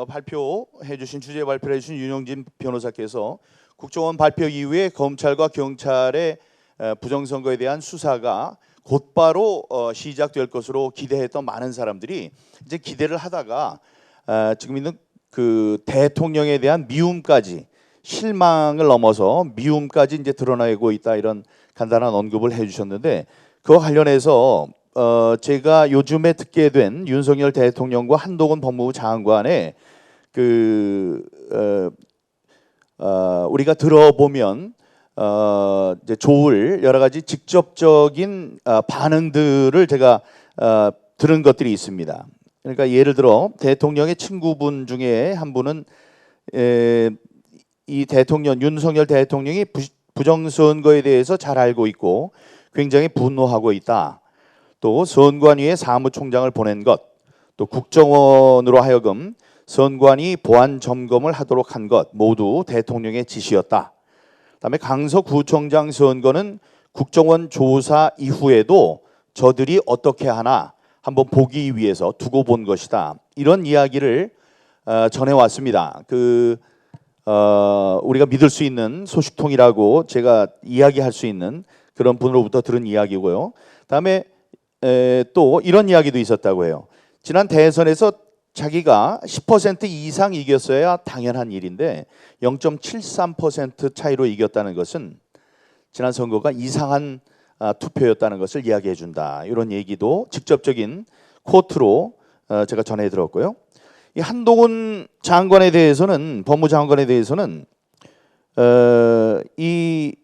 Speaker 1: 발표해 주신 주제 발표해 주신 윤영진 변호사께서 국정원 발표 이후에 검찰과 경찰의 부정선거에 대한 수사가 곧바로 시작될 것으로 기대했던 많은 사람들이 이제 기대를 하다가 지금 있는 그 대통령에 대한 미움까지 실망을 넘어서 미움까지 이제 드러나고 있다 이런 간단한 언급을 해주셨는데 그와 관련해서 제가 요즘에 듣게 된 윤석열 대통령과 한동훈 법무부 장관의 우리가 들어보면 이제 좋을 여러 가지 직접적인 반응들을 제가 들은 것들이 있습니다. 그러니까 예를 들어 대통령의 친구분 중에 한 분은 이 대통령 윤석열 대통령이 부정선거에 대해서 잘 알고 있고 굉장히 분노하고 있다. 또 선관위에 사무총장을 보낸 것, 또 국정원으로 하여금 선관위 보안 점검을 하도록 한 것 모두 대통령의 지시였다. 그다음에 강서구청장 선거는 국정원 조사 이후에도 저들이 어떻게 하나 한번 보기 위해서 두고 본 것이다. 이런 이야기를 전해왔습니다. 우리가 믿을 수 있는 소식통이라고 제가 이야기할 수 있는 그런 분으로부터 들은 이야기고요. 그다음에 또 이런 이야기도 있었다고 해요. 지난 대선에서 자기가 10% 이상 이겼어야 당연한 일인데 0.73% 차이로 이겼다는 것은 지난 선거가 이상한 투표였다는 것을 이야기해 준다. 이런 얘기도 직접적인 코트로 제가 전해 들었고요. 이 한동훈 장관에 대해서는 법무장관에 대해서는 이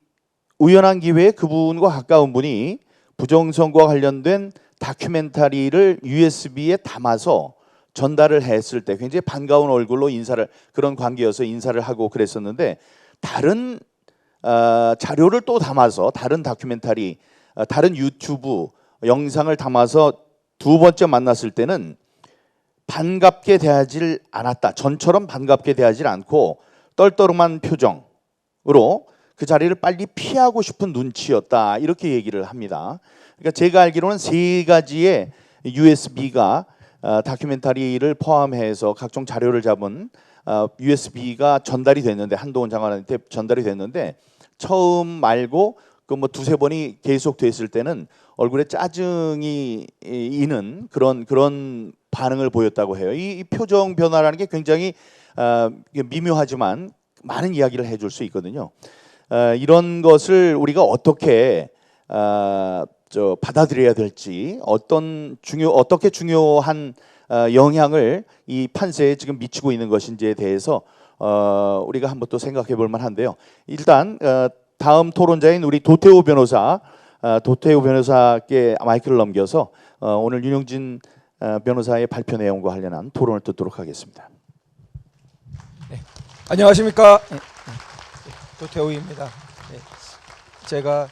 Speaker 1: 우연한 기회에 그분과 가까운 분이 부정선거와 관련된 다큐멘터리를 USB에 담아서 전달을 했을 때 굉장히 반가운 얼굴로 그런 관계여서 인사를 하고 그랬었는데 다른 자료를 또 담아서 다른 다큐멘터리, 다른 유튜브 영상을 담아서 두 번째 만났을 때는 반갑게 대하질 않았다. 전처럼 반갑게 대하질 않고 떨떠름한 표정으로 그 자리를 빨리 피하고 싶은 눈치였다. 이렇게 얘기를 합니다. 그러니까 제가 알기로는 3가지의 USB가 다큐멘터리를 포함해서 각종 자료를 잡은 USB가 전달이 됐는데 한동훈 장관한테 전달이 됐는데 처음 말고 그 뭐 두세 번이 계속 됐을 때는 얼굴에 짜증이 있는 그런 반응을 보였다고 해요. 이 표정 변화라는 게 굉장히 미묘하지만 많은 이야기를 해줄 수 있거든요. 이런 것을 우리가 어떻게 받아들여야 될지 어떻게 중요한 영향을 이 판세에 지금 미치고 있는 것인지에 대해서 우리가 한번 또 생각해 볼 만한데요. 일단 다음 토론자인 우리 도태우 변호사께 마이크를 넘겨서 오늘 윤영진 변호사의 발표 내용과 관련한 토론을 듣도록 하겠습니다.
Speaker 5: 안녕하십니까. 도태우입니다. 제가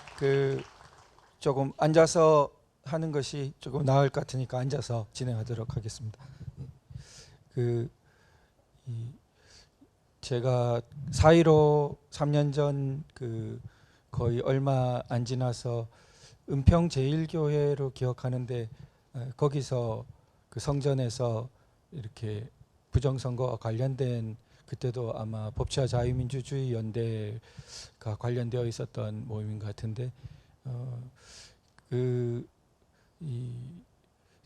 Speaker 5: 조금 앉아서 하는 것이 조금 나을 것 같으니까 앉아서 진행하도록 하겠습니다. 제가 4.15 3년 전 거의 얼마 안 지나서 은평 제1교회로 기억하는데 거기서 그 성전에서 이렇게 부정선거와 관련된 그때도 아마 법치와 자유민주주의 연대가 관련되어 있었던 모임인 것 같은데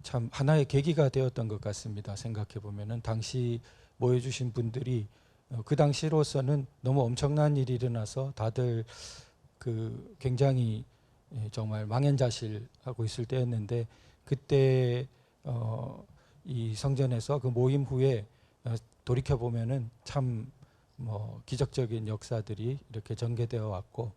Speaker 5: 참 하나의 계기가 되었던 것 같습니다. 생각해 보면은 당시 모여주신 분들이 그 당시로서는 너무 엄청난 일이 일어나서 다들 굉장히 정말 망연자실하고 있을 때였는데 그때 이 성전에서 그 모임 후에 돌이켜 보면은 참 기적적인 역사들이 이렇게 전개되어 왔고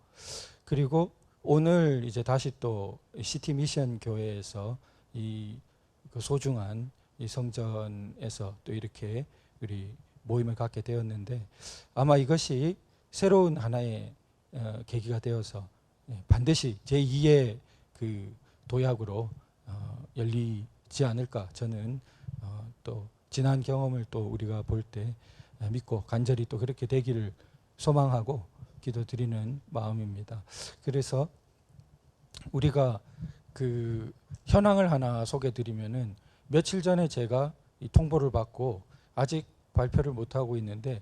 Speaker 5: 그리고 오늘 이제 다시 또 시티 미션 교회에서 그 소중한 이 성전에서 또 이렇게 우리 모임을 갖게 되었는데 아마 이것이 새로운 하나의 계기가 되어서 반드시 제2의 그 도약으로 열리지 않을까 저는 또 지난 경험을 또 우리가 볼 때 믿고 간절히 또 그렇게 되기를 소망하고 기도드리는 마음입니다. 그래서 우리가 그 현황을 하나 소개드리면은 며칠 전에 제가 이 통보를 받고 아직 발표를 못 하고 있는데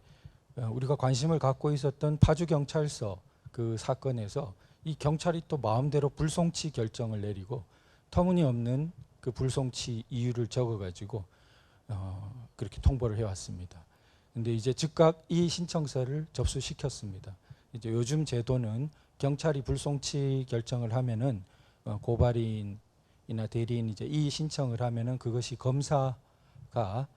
Speaker 5: 우리가 관심을 갖고 있었던 파주 경찰서 그 사건에서 이 경찰이 또 마음대로 불송치 결정을 내리고 터무니없는 그 불송치 이유를 적어가지고 그렇게 통보를 해왔습니다. 근데 이제 즉각 이 신청서를 접수시켰습니다. 이제 요즘 제도는 경찰이 불송치 결정을 하면은 고발인이나 대리인 이제 이 신청을 하면은 그것이 검사가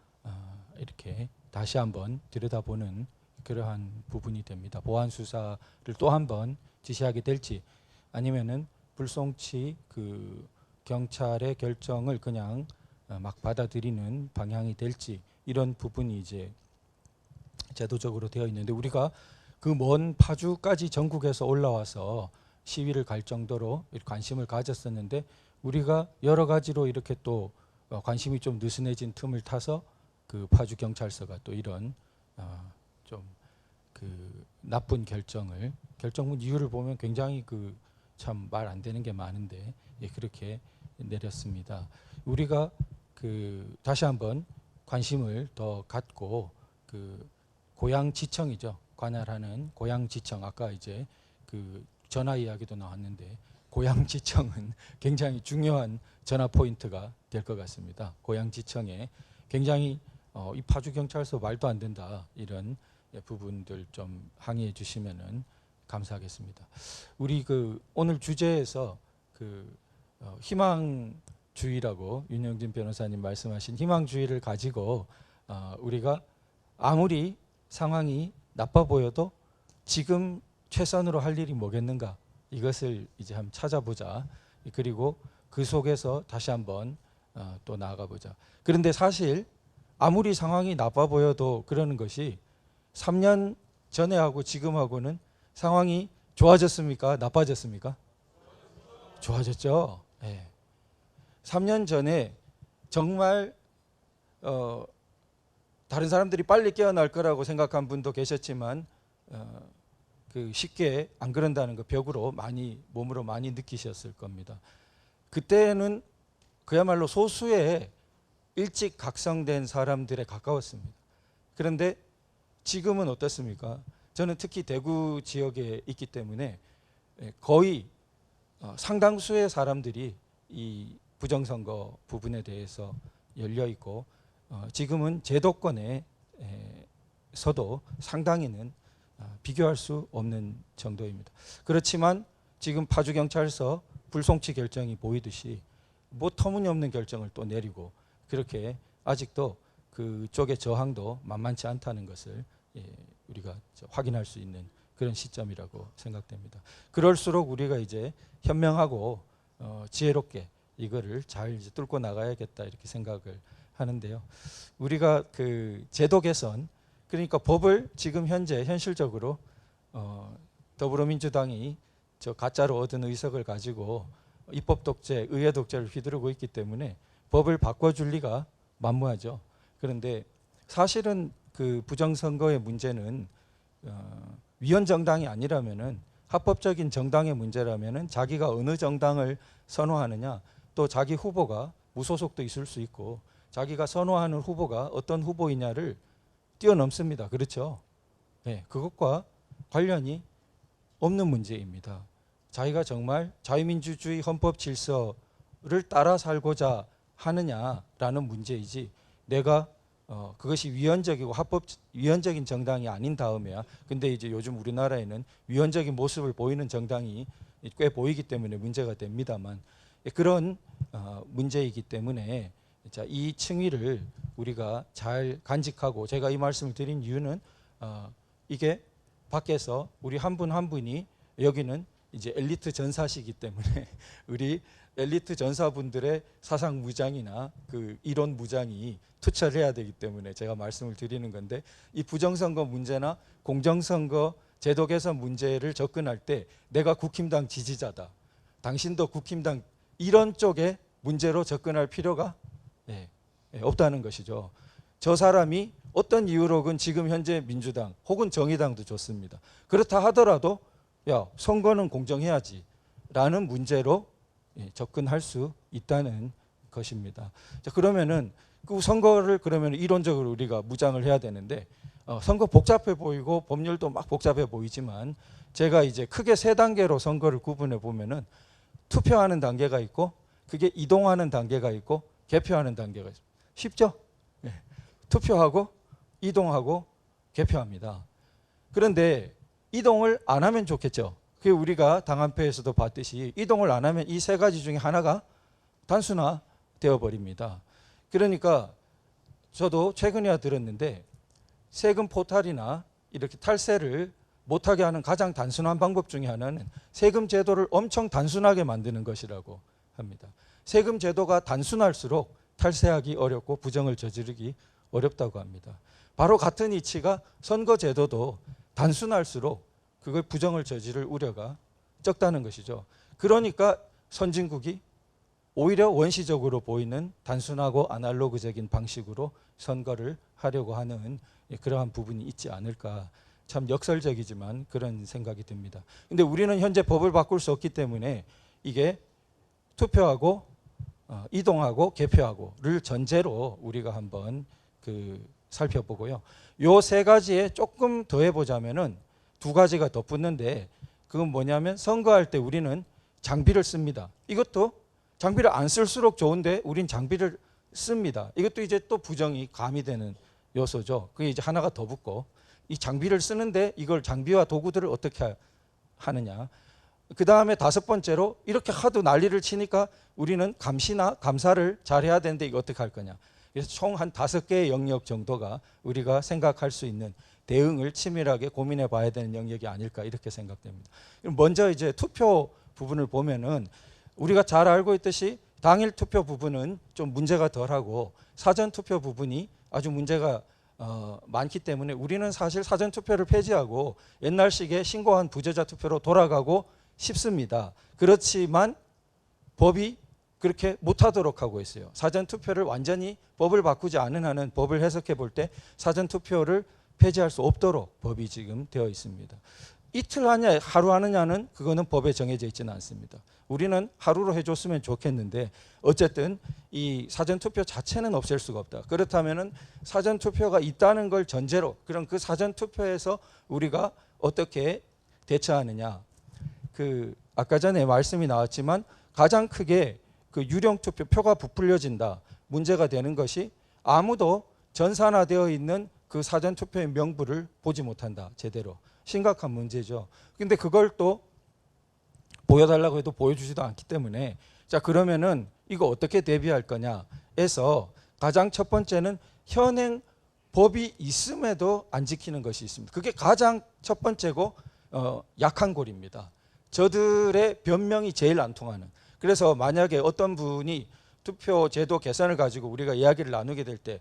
Speaker 5: 이렇게 다시 한번 들여다보는 그러한 부분이 됩니다. 보안 수사를 또 한번 지시하게 될지 아니면은 불송치 그 경찰의 결정을 그냥 막 받아들이는 방향이 될지 이런 부분이 이제 제도적으로 되어 있는데 우리가 그 먼 파주까지 전국에서 올라와서 시위를 갈 정도로 관심을 가졌었는데 우리가 여러 가지로 이렇게 또 관심이 좀 느슨해진 틈을 타서 그 파주 경찰서가 또 이런 좀 그 나쁜 결정문 이유를 보면 굉장히 그 참 말 안 되는 게 많은데 그렇게 내렸습니다. 우리가 그 다시 한번 관심을 더 갖고 그 고양지청이죠. 관할하는 고양지청 아까 이제 그 전화 이야기도 나왔는데 고양지청은 굉장히 중요한 전화 포인트가 될 것 같습니다. 고양지청에 굉장히 이 파주 경찰서 말도 안 된다 이런 부분들 좀 항의해 주시면은 감사하겠습니다. 우리 그 오늘 주제에서 그 희망주의라고 윤영진 변호사님 말씀하신 희망주의를 가지고 우리가 아무리 상황이 나빠 보여도 지금 최선으로 할 일이 뭐겠는가 이것을 이제 한번 찾아보자. 그리고 그 속에서 다시 한번 또 나아가 보자. 그런데 사실 아무리 상황이 나빠 보여도 그러는 것이 3년 전에 하고 지금하고는 상황이 좋아졌습니까? 나빠졌습니까? 좋아졌죠. 예. 3년 전에 정말 다른 사람들이 빨리 깨어날 거라고 생각한 분도 계셨지만 그 쉽게 안 그런다는 거 벽으로 많이 몸으로 많이 느끼셨을 겁니다. 그때는 그야말로 소수의 일찍 각성된 사람들에 가까웠습니다. 그런데 지금은 어떻습니까? 저는 특히 대구 지역에 있기 때문에 거의 상당수의 사람들이 이 부정선거 부분에 대해서 열려 있고 지금은 제도권에서도 상당히는 비교할 수 없는 정도입니다. 그렇지만 지금 파주경찰서 불송치 결정이 보이듯이 뭐 터무니없는 결정을 또 내리고 그렇게 아직도 그쪽의 저항도 만만치 않다는 것을 우리가 확인할 수 있는 그런 시점이라고 생각됩니다. 그럴수록 우리가 이제 현명하고 지혜롭게 이거를 잘 이제 뚫고 나가야겠다 이렇게 생각을 하는데요. 우리가 그 제도 개선 그러니까 법을 지금 현재 현실적으로 더불어민주당이 저 가짜로 얻은 의석을 가지고 입법 독재, 의회 독재를 휘두르고 있기 때문에 법을 바꿔줄 리가 만무하죠. 그런데 사실은 그 부정선거의 문제는 위헌 정당이 아니라면은 합법적인 정당의 문제라면은 자기가 어느 정당을 선호하느냐 또 자기 후보가 무소속도 있을 수 있고 자기가 선호하는 후보가 어떤 후보이냐를 뛰어넘습니다. 그렇죠? 네, 그것과 관련이 없는 문제입니다. 자기가 정말 자유민주주의 헌법 질서를 따라 살고자 하느냐라는 문제이지 내가 그것이 위헌적이고 위헌적인 정당이 아닌 다음에야 근데 이제 요즘 우리나라에는 위헌적인 모습을 보이는 정당이 꽤 보이기 때문에 문제가 됩니다만 그런 문제이기 때문에 자, 이 층위를 우리가 잘 간직하고 제가 이 말씀을 드린 이유는 이게 밖에서 우리 한 분 한 분이 여기는 이제 엘리트 전사시기 때문에 우리 엘리트 전사분들의 사상 무장이나 그 이론 무장이 투철해야 되기 때문에 제가 말씀을 드리는 건데 이 부정선거 문제나 공정선거 제도 개선 문제를 접근할 때 내가 국힘당 지지자다. 당신도 국힘당 이런 쪽의 문제로 접근할 필요가 없다는 것이죠. 저 사람이 어떤 이유로건 지금 현재 민주당 혹은 정의당도 좋습니다. 그렇다 하더라도 야 선거는 공정해야지 라는 문제로 접근할 수 있다는 것입니다. 자, 그러면은 그 선거를 그러면 이론적으로 우리가 무장을 해야 되는데 선거 복잡해 보이고 법률도 막 복잡해 보이지만 제가 이제 크게 세 단계로 선거를 구분해 보면은 투표하는 단계가 있고 그게 이동하는 단계가 있고 개표하는 단계가 있습니다. 쉽죠? 네. 투표하고 이동하고 개표합니다. 그런데 이동을 안 하면 좋겠죠. 그게 우리가 당한표에서도 봤듯이 이동을 안 하면 이 세 가지 중에 하나가 단순화되어 버립니다. 그러니까 저도 최근에야 들었는데 세금 포탈이나 이렇게 탈세를 못하게 하는 가장 단순한 방법 중에 하나는 세금 제도를 엄청 단순하게 만드는 것이라고 합니다. 세금 제도가 단순할수록 탈세하기 어렵고 부정을 저지르기 어렵다고 합니다. 바로 같은 이치가 선거 제도도 단순할수록 그걸 부정을 저지를 우려가 적다는 것이죠. 그러니까 선진국이 오히려 원시적으로 보이는 단순하고 아날로그적인 방식으로 선거를 하려고 하는 그러한 부분이 있지 않을까. 참 역설적이지만 그런 생각이 듭니다. 근데 우리는 현재 법을 바꿀 수 없기 때문에 이게 투표하고 이동하고 개표하고를 전제로 우리가 한번 살펴보고요. 요 세 가지에 조금 더 해보자면은 두 가지가 더 붙는데 그건 뭐냐면 선거할 때 우리는 장비를 씁니다. 이것도 장비를 안 쓸수록 좋은데 우린 장비를 씁니다. 이것도 이제 또 부정이 가미되는 요소죠. 그게 이제 하나가 더 붙고 이 장비를 쓰는데 이걸 장비와 도구들을 어떻게 하느냐. 그 다음에 다섯 번째로 이렇게 하도 난리를 치니까 우리는 감시나 감사를 잘해야 되는데 이거 어떻게 할 거냐. 그래서 총 한 5개의 영역 정도가 우리가 생각할 수 있는 대응을 치밀하게 고민해 봐야 되는 영역이 아닐까 이렇게 생각됩니다. 먼저 이제 투표 부분을 보면은 우리가 잘 알고 있듯이 당일 투표 부분은 좀 문제가 덜하고 사전 투표 부분이 아주 문제가 많기 때문에 우리는 사실 사전 투표를 폐지하고 옛날식의 신고한 부재자 투표로 돌아가고 싶습니다. 그렇지만 법이 그렇게 못하도록 하고 있어요. 사전 투표를 완전히 법을 바꾸지 않은 한은 법을 해석해 볼 때 사전 투표를 폐지할 수 없도록 법이 지금 되어 있습니다. 이틀 하냐 하루 하느냐는 그거는 법에 정해져 있지는 않습니다. 우리는 하루로 해줬으면 좋겠는데 어쨌든 이 사전 투표 자체는 없앨 수가 없다. 그렇다면은 사전 투표가 있다는 걸 전제로 그럼 그 사전 투표에서 우리가 어떻게 대처하느냐. 그 아까 전에 말씀이 나왔지만 가장 크게 그 유령 투표 표가 부풀려진다. 문제가 되는 것이 아무도 전산화되어 있는 그 사전 투표의 명부를 보지 못한다. 제대로. 심각한 문제죠. 근데 그걸 또 보여달라고 해도 보여주지도 않기 때문에 자 그러면은 이거 어떻게 대비할 거냐 해서 가장 첫 번째는 현행 법이 있음에도 안 지키는 것이 있습니다. 그게 가장 첫 번째고 약한 골입니다. 저들의 변명이 제일 안 통하는. 그래서 만약에 어떤 분이 투표 제도 개선을 가지고 우리가 이야기를 나누게 될 때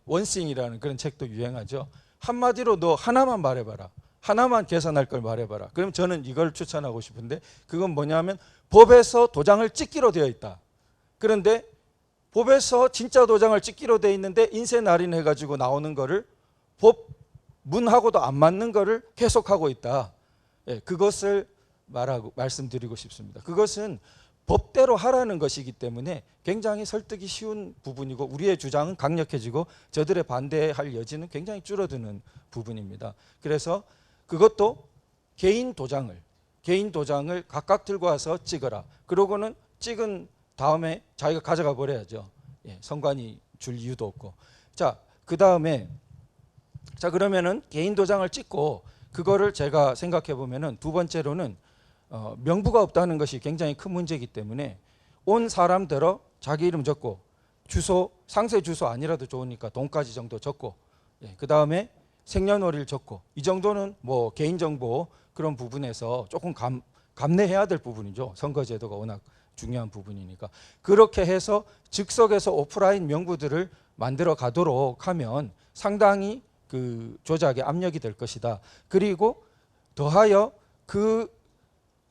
Speaker 5: 원싱이라는 그런 책도 유행하죠. 한마디로 너 하나만 말해봐라. 하나만 개선할 걸 말해봐라. 그럼 저는 이걸 추천하고 싶은데 그건 뭐냐면 법에서 도장을 찍기로 되어 있다. 그런데 법에서 진짜 도장을 찍기로 되어 있는데 인쇄 날인해가지고 나오는 거를 법 문하고도 안 맞는 거를 계속하고 있다. 그것을 말씀드리고 싶습니다. 그것은 법대로 하라는 것이기 때문에 굉장히 설득이 쉬운 부분이고 우리의 주장은 강력해지고 저들의 반대할 여지는 굉장히 줄어드는 부분입니다. 그래서 그것도 개인 도장을 각각 들고 와서 찍어라. 그러고는 찍은 다음에 자기가 가져가 버려야죠. 선관위 줄 이유도 없고. 자, 그 다음에 자 그러면은 개인 도장을 찍고 그거를 제가 생각해 보면은 두 번째로는 명부가 없다는 것이 굉장히 큰 문제이기 때문에 온 사람대로 자기 이름 적고 주소 상세 주소 아니라도 좋으니까 돈까지 정도 적고 그 다음에 생년월일 적고 이 정도는 뭐 개인정보 그런 부분에서 조금 감내해야 될 부분이죠. 선거제도가 워낙 중요한 부분이니까 그렇게 해서 즉석에서 오프라인 명부들을 만들어 가도록 하면 상당히 그 조작에 압력이 될 것이다. 그리고 더하여 그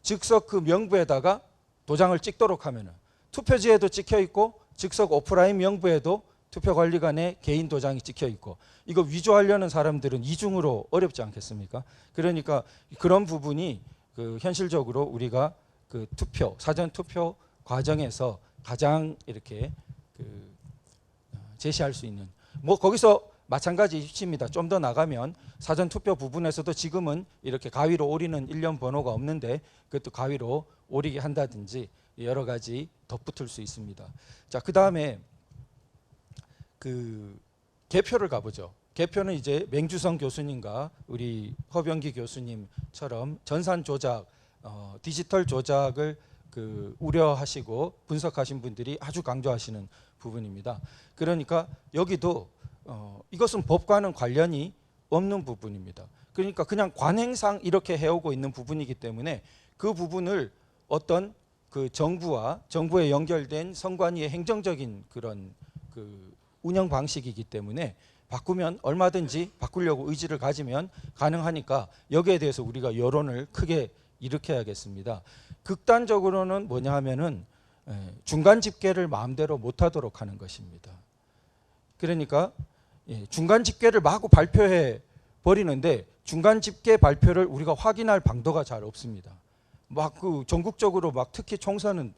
Speaker 5: 즉석 그 명부에다가 도장을 찍도록 하면은 투표지에도 찍혀 있고 즉석 오프라인 명부에도 투표관리관의 개인 도장이 찍혀 있고 이거 위조하려는 사람들은 이중으로 어렵지 않겠습니까? 그러니까 그런 부분이 그 현실적으로 우리가 그 투표 사전 투표 과정에서 가장 이렇게 그 제시할 수 있는 뭐 거기서 마찬가지 이슈입니다. 좀 더 나가면 사전 투표 부분에서도 지금은 이렇게 가위로 오리는 일련 번호가 없는데 그것도 가위로 오리게 한다든지 여러 가지 덧붙을 수 있습니다. 자, 그다음에 그 개표를 가보죠. 개표는 이제 맹주성 교수님과 우리 허병기 교수님처럼 전산 조작, 디지털 조작을 그 우려하시고 분석하신 분들이 아주 강조하시는 부분입니다. 그러니까 여기도 이것은 법과는 관련이 없는 부분입니다. 그러니까 그냥 관행상 이렇게 해오고 있는 부분이기 때문에 그 부분을 어떤 그 정부와 정부에 연결된 선관위의 행정적인 그런 그 운영 방식이기 때문에 바꾸면 얼마든지 바꾸려고 의지를 가지면 가능하니까 여기에 대해서 우리가 여론을 크게 일으켜야겠습니다. 극단적으로는 뭐냐 하면은 중간 집계를 마음대로 못하도록 하는 것입니다. 그러니까 중간 집계를 마구 발표해 버리는데 중간 집계 발표를 우리가 확인할 방도가 잘 없습니다. 막 그 전국적으로 막 특히 총선은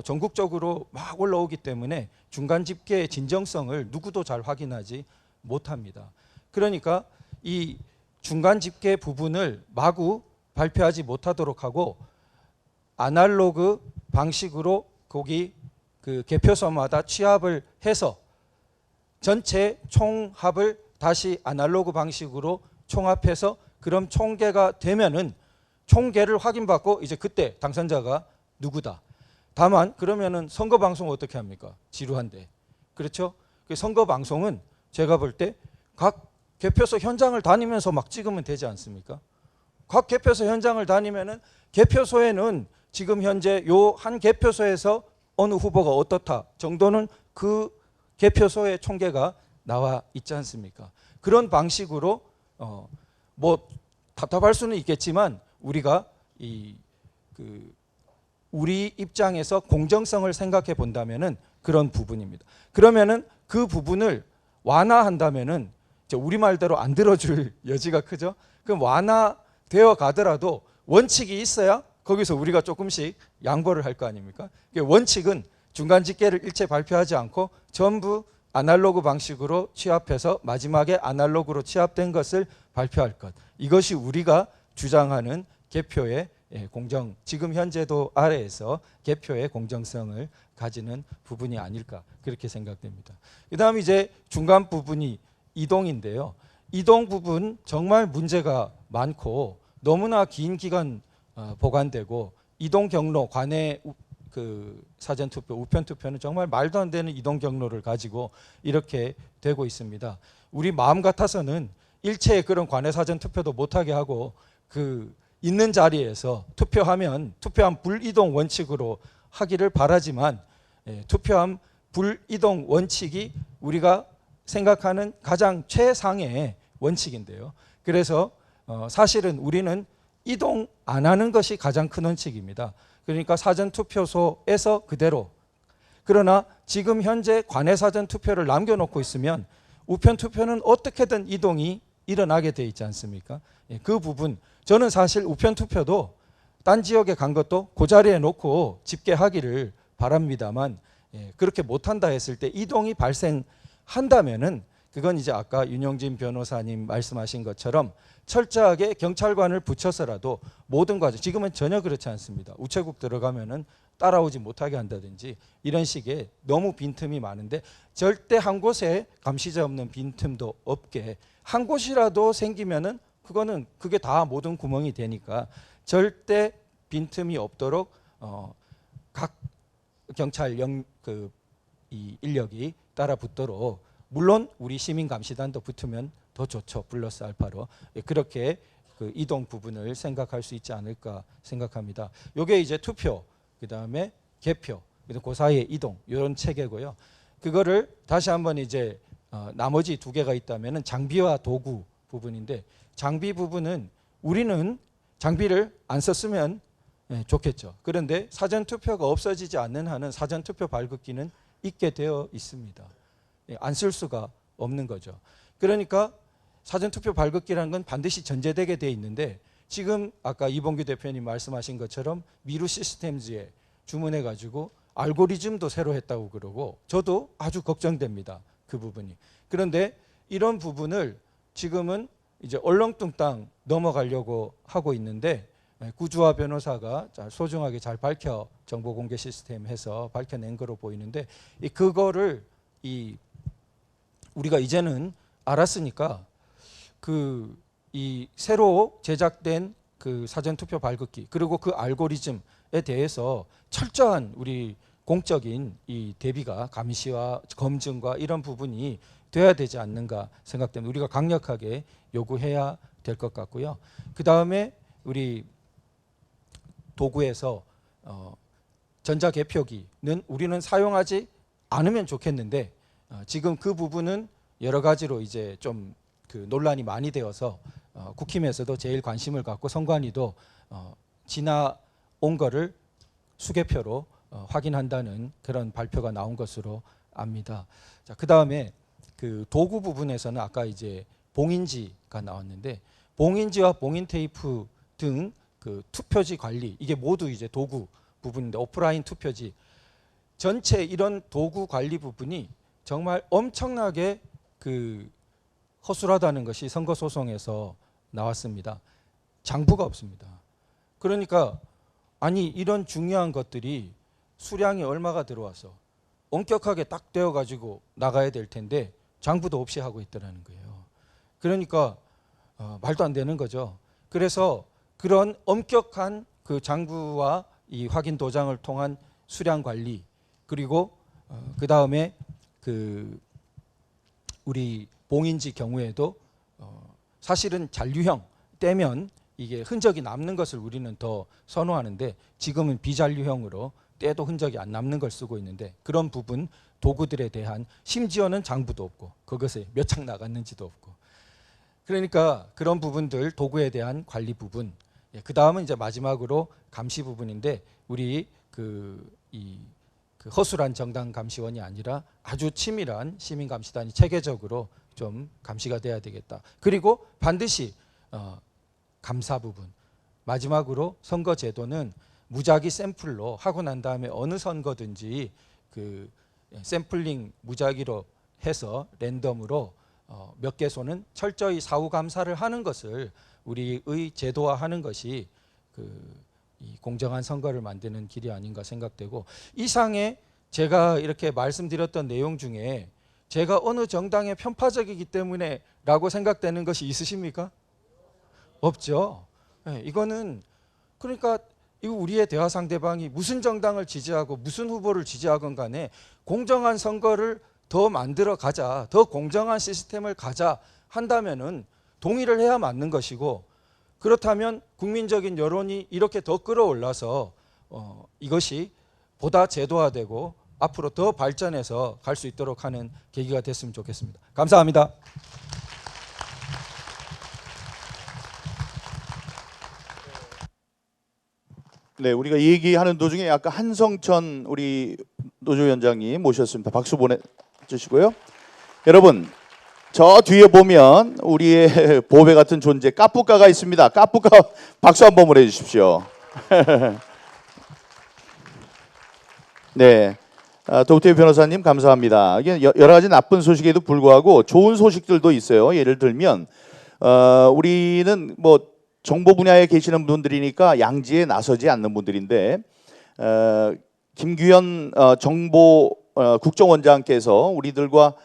Speaker 5: 전국적으로 막 올라오기 때문에 중간 집계의 진정성을 누구도 잘 확인하지 못합니다. 그러니까 이 중간 집계 부분을 마구 발표하지 못하도록 하고 아날로그 방식으로 거기 그 개표소마다 취합을 해서 전체 총합을 다시 아날로그 방식으로 총합해서 그럼 총계가 되면은 총계를 확인받고 이제 그때 당선자가 누구다. 다만 그러면은 선거 방송 어떻게 합니까? 지루한데. 그렇죠? 그 선거 방송은 제가 볼 때 각 개표소 현장을 다니면서 막 찍으면 되지 않습니까? 각 개표소 현장을 다니면은 개표소에는 지금 현재 요 한 개표소에서 어느 후보가 어떻다 정도는 그 개표소의 총계가 나와 있지 않습니까? 그런 방식으로 뭐 답답할 수는 있겠지만 우리가 우리 입장에서 공정성을 생각해 본다면은 그런 부분입니다. 그러면은 그 부분을 완화한다면은 우리 말대로 안 들어줄 여지가 크죠. 그럼 완화되어 가더라도 원칙이 있어야 거기서 우리가 조금씩 양보를 할 거 아닙니까? 원칙은 중간 집계를 일체 발표하지 않고 전부 아날로그 방식으로 취합해서 마지막에 아날로그로 취합된 것을 발표할 것. 이것이 우리가 주장하는 개표의 공정, 지금 현재도 아래에서 개표의 공정성을 가지는 부분이 아닐까 그렇게 생각됩니다. 그다음 이제 중간 부분이 이동인데요. 이동 부분 정말 문제가 많고 너무나 긴 기간 보관되고 이동 경로 관내 그 사전 투표, 우편 투표는 정말 말도 안 되는 이동 경로를 가지고 이렇게 되고 있습니다. 우리 마음 같아서는 일체의 그런 관내 사전 투표도 못하게 하고 그 있는 자리에서 투표하면 투표함 불이동 원칙으로 하기를 바라지만 투표함 불이동 원칙이 우리가 생각하는 가장 최상의 원칙인데요. 그래서 사실은 우리는 이동 안 하는 것이 가장 큰 원칙입니다. 그러니까 사전투표소에서 그대로. 그러나 지금 현재 관내 사전투표를 남겨놓고 있으면 우편투표는 어떻게든 이동이 일어나게 돼 있지 않습니까? 그 부분 저는 사실 우편투표도 딴 지역에 간 것도 그 자리에 놓고 집계하기를 바랍니다만 그렇게 못한다 했을 때 이동이 발생한다면은 그건 이제 아까 윤영진 변호사님 말씀하신 것처럼 철저하게 경찰관을 붙여서라도 모든 과정, 지금은 전혀 그렇지 않습니다. 우체국 들어가면은 따라오지 못하게 한다든지 이런 식의 너무 빈틈이 많은데 절대 한 곳에 감시자 없는 빈틈도 없게 한 곳이라도 생기면은 그게 다 모든 구멍이 되니까 절대 빈틈이 없도록 각 경찰 이 인력이 따라 붙도록 물론 우리 시민 감시단도 붙으면 더 좋죠. 플러스 알파로 그렇게 그 이동 부분을 생각할 수 있지 않을까 생각합니다. 이게 이제 투표, 그 다음에 개표, 그 사이에 이동 이런 체계고요. 그거를 다시 한번 이제 나머지 두 개가 있다면은 장비와 도구 부분인데 장비 부분은 우리는 장비를 안 썼으면 좋겠죠. 그런데 사전 투표가 없어지지 않는 한은 사전 투표 발급기는 있게 되어 있습니다. 안 쓸 수가 없는 거죠. 그러니까 사전투표 발급기라는 건 반드시 전제되게 돼 있는데 지금 아까 이봉규 대표님 말씀하신 것처럼 미루 시스템즈에 주문해 가지고 알고리즘도 새로 했다고 그러고 저도 아주 걱정됩니다. 그 부분이. 그런데 이런 부분을 지금은 이제 얼렁뚱땅 넘어가려고 하고 있는데 구주화 변호사가 소중하게 잘 밝혀 정보공개 시스템 해서 밝혀낸 거로 보이는데 그거를 우리가 이제는 알았으니까 이 새로 제작된 그 사전투표 발급기 그리고 그 알고리즘에 대해서 철저한 우리 공적인 이 대비가 감시와 검증과 이런 부분이 돼야 되지 않는가 생각됩니다. 우리가 강력하게 요구해야 될 것 같고요. 그 다음에 우리 도구에서 전자개표기는 우리는 사용하지 않으면 좋겠는데 지금 그 부분은 여러 가지로 이제 좀 그 논란이 많이 되어서 국힘에서도 제일 관심을 갖고 선관위도 지나온 거를 수개표로 확인한다는 그런 발표가 나온 것으로 압니다. 자, 그 다음에 그 도구 부분에서는 아까 이제 봉인지가 나왔는데 봉인지와 봉인 테이프 등 그 투표지 관리 이게 모두 이제 도구 부분인데 오프라인 투표지 전체 이런 도구 관리 부분이 정말 엄청나게 그 허술하다는 것이 선거 소송에서 나왔습니다. 장부가 없습니다. 그러니까 아니 이런 중요한 것들이 수량이 얼마가 들어와서 엄격하게 딱 되어 가지고 나가야 될 텐데 장부도 없이 하고 있더라는 거예요. 그러니까 말도 안 되는 거죠. 그래서 그런 엄격한 그 장부와 이 확인 도장을 통한 수량 관리 그리고 그 다음에 그 우리 봉인지 경우에도 사실은 잔류형 떼면 이게 흔적이 남는 것을 우리는 더 선호하는데 지금은 비잔류형으로 때도 흔적이 안 남는 걸 쓰고 있는데 그런 부분 도구들에 대한 심지어는 장부도 없고 그것에 몇 창 나갔는지도 없고 그러니까 그런 부분들 도구에 대한 관리 부분 그 다음은 이제 마지막으로 감시 부분인데 우리 그 허술한 정당 감시원이 아니라 아주 치밀한 시민 감시단이 체계적으로 좀 감시가 돼야 되겠다. 그리고 반드시 감사 부분 마지막으로 선거 제도는 무작위 샘플로 하고 난 다음에 어느 선거든지 그 샘플링 무작위로 해서 랜덤으로 몇 개소는 철저히 사후 감사를 하는 것을 우리의 제도화하는 것이 이 공정한 선거를 만드는 길이 아닌가 생각되고 이상의 제가 이렇게 말씀드렸던 내용 중에 제가 어느 정당에 편파적이기 때문에 라고 생각되는 것이 있으십니까? 없죠. 네, 이거는 그러니까 이거 우리의 대화 상대방이 무슨 정당을 지지하고 무슨 후보를 지지하건 간에 공정한 선거를 더 만들어 가자, 더 공정한 시스템을 가자 한다면은 동의를 해야 맞는 것이고 그렇다면 국민적인 여론이 이렇게 더 끌어올라서 이것이 보다 제도화되고 앞으로 더 발전해서 갈 수 있도록 하는 계기가 됐으면 좋겠습니다. 감사합니다.
Speaker 1: 네, 우리가 얘기하는 도중에 아까 한성천 우리 노조위원장님 모셨습니다. 박수 보내주시고요. 여러분, 저 뒤에 보면 우리의 보배 같은 존재 까뿌까가 있습니다. 까뿌까 박수 한번 보내주십시오. 네, 도태우 변호사님 감사합니다. 이게 여러 가지 나쁜 소식에도 불구하고 좋은 소식들도 있어요. 예를 들면 우리는 뭐 정보 분야에 계시는 분들이니까 양지에 나서지 않는 분들인데 김규현 정보 국정원장께서 우리들과